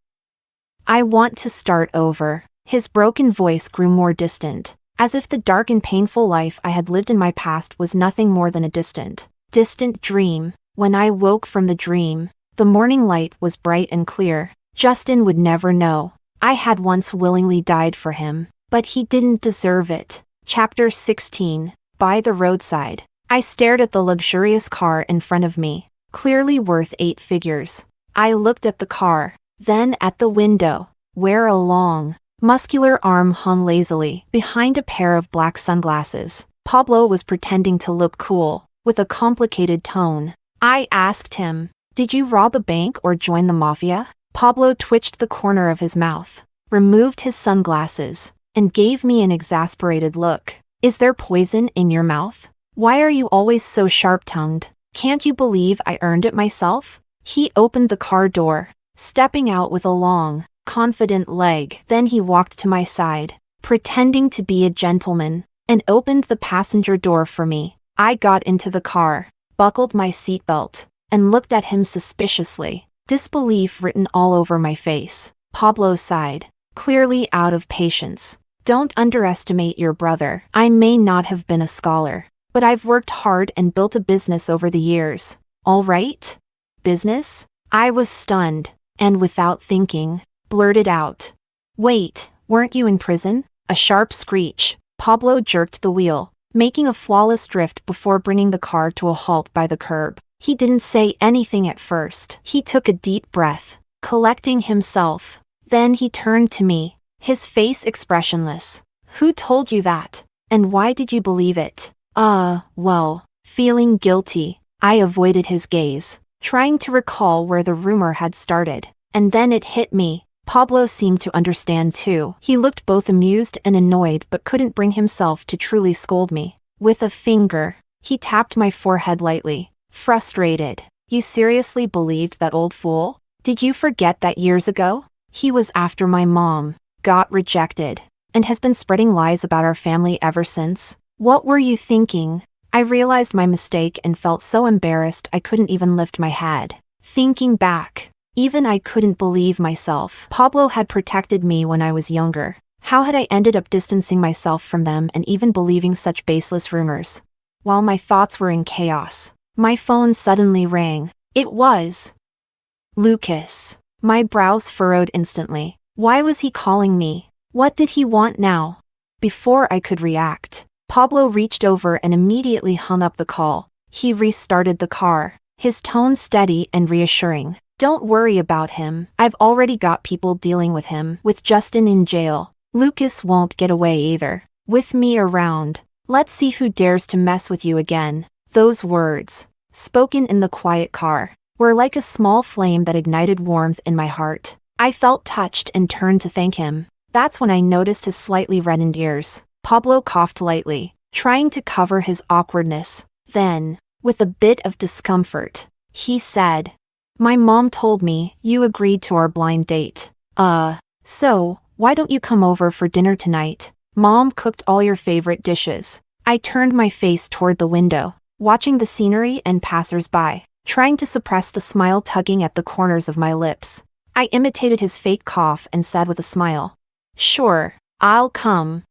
I want to start over." His broken voice grew more distant, as if the dark and painful life I had lived in my past was nothing more than a distant dream. When I woke from the dream, the morning light was bright and clear. Justin would never know. I had once willingly died for him, but he didn't deserve it. Chapter 16. By the roadside. I stared at the luxurious car in front of me, clearly worth 8 figures. I looked at the car, then at the window, where a long, muscular arm hung lazily behind a pair of black sunglasses. Pablo was pretending to look cool, with a complicated tone. I asked him, "Did you rob a bank or join the mafia?" Pablo twitched the corner of his mouth, removed his sunglasses, and gave me an exasperated look. "Is there poison in your mouth? Why are you always so sharp-tongued? Can't you believe I earned it myself?" He opened the car door, stepping out with a long, confident leg. Then he walked to my side, pretending to be a gentleman, and opened the passenger door for me. I got into the car, buckled my seatbelt, and looked at him suspiciously, disbelief written all over my face. Pablo sighed, clearly out of patience. "Don't underestimate your brother. I may not have been a scholar, but I've worked hard and built a business over the years." "All right? Business?" I was stunned, and without thinking, blurted out, "Wait, weren't you in prison?" A sharp screech. Pablo jerked the wheel, making a flawless drift before bringing the car to a halt by the curb. He didn't say anything at first. He took a deep breath, collecting himself. Then he turned to me, his face expressionless. "Who told you that? And why did you believe it?" Well, feeling guilty, I avoided his gaze, trying to recall where the rumor had started. And then it hit me. Pablo seemed to understand too. He looked both amused and annoyed but couldn't bring himself to truly scold me. With a finger, he tapped my forehead lightly, frustrated. "You seriously believed that old fool? Did you forget that years ago? He was after my mom, got rejected, and has been spreading lies about our family ever since. What were you thinking?" I realized my mistake and felt so embarrassed I couldn't even lift my head. Thinking back, even I couldn't believe myself. Pablo had protected me when I was younger. How had I ended up distancing myself from them and even believing such baseless rumors? While my thoughts were in chaos, my phone suddenly rang. It was Lucas. My brows furrowed instantly. Why was he calling me? What did he want now? Before I could react, Pablo reached over and immediately hung up the call. He restarted the car, his tone steady and reassuring. "Don't worry about him. I've already got people dealing with him. With Justin in jail, Lucas won't get away either. With me around, Let's see who dares to mess with you again. Those words, spoken in the quiet car, were like a small flame that ignited warmth in my heart. I felt touched and turned to thank him. That's when I noticed his slightly reddened ears. Pablo coughed lightly, trying to cover his awkwardness. Then, with a bit of discomfort, he said, "My mom told me you agreed to our blind date. So, why don't you come over for dinner tonight? Mom cooked all your favorite dishes." I turned my face toward the window, watching the scenery and passers-by, trying to suppress the smile tugging at the corners of my lips. I imitated his fake cough and said with a smile, "Sure, I'll come."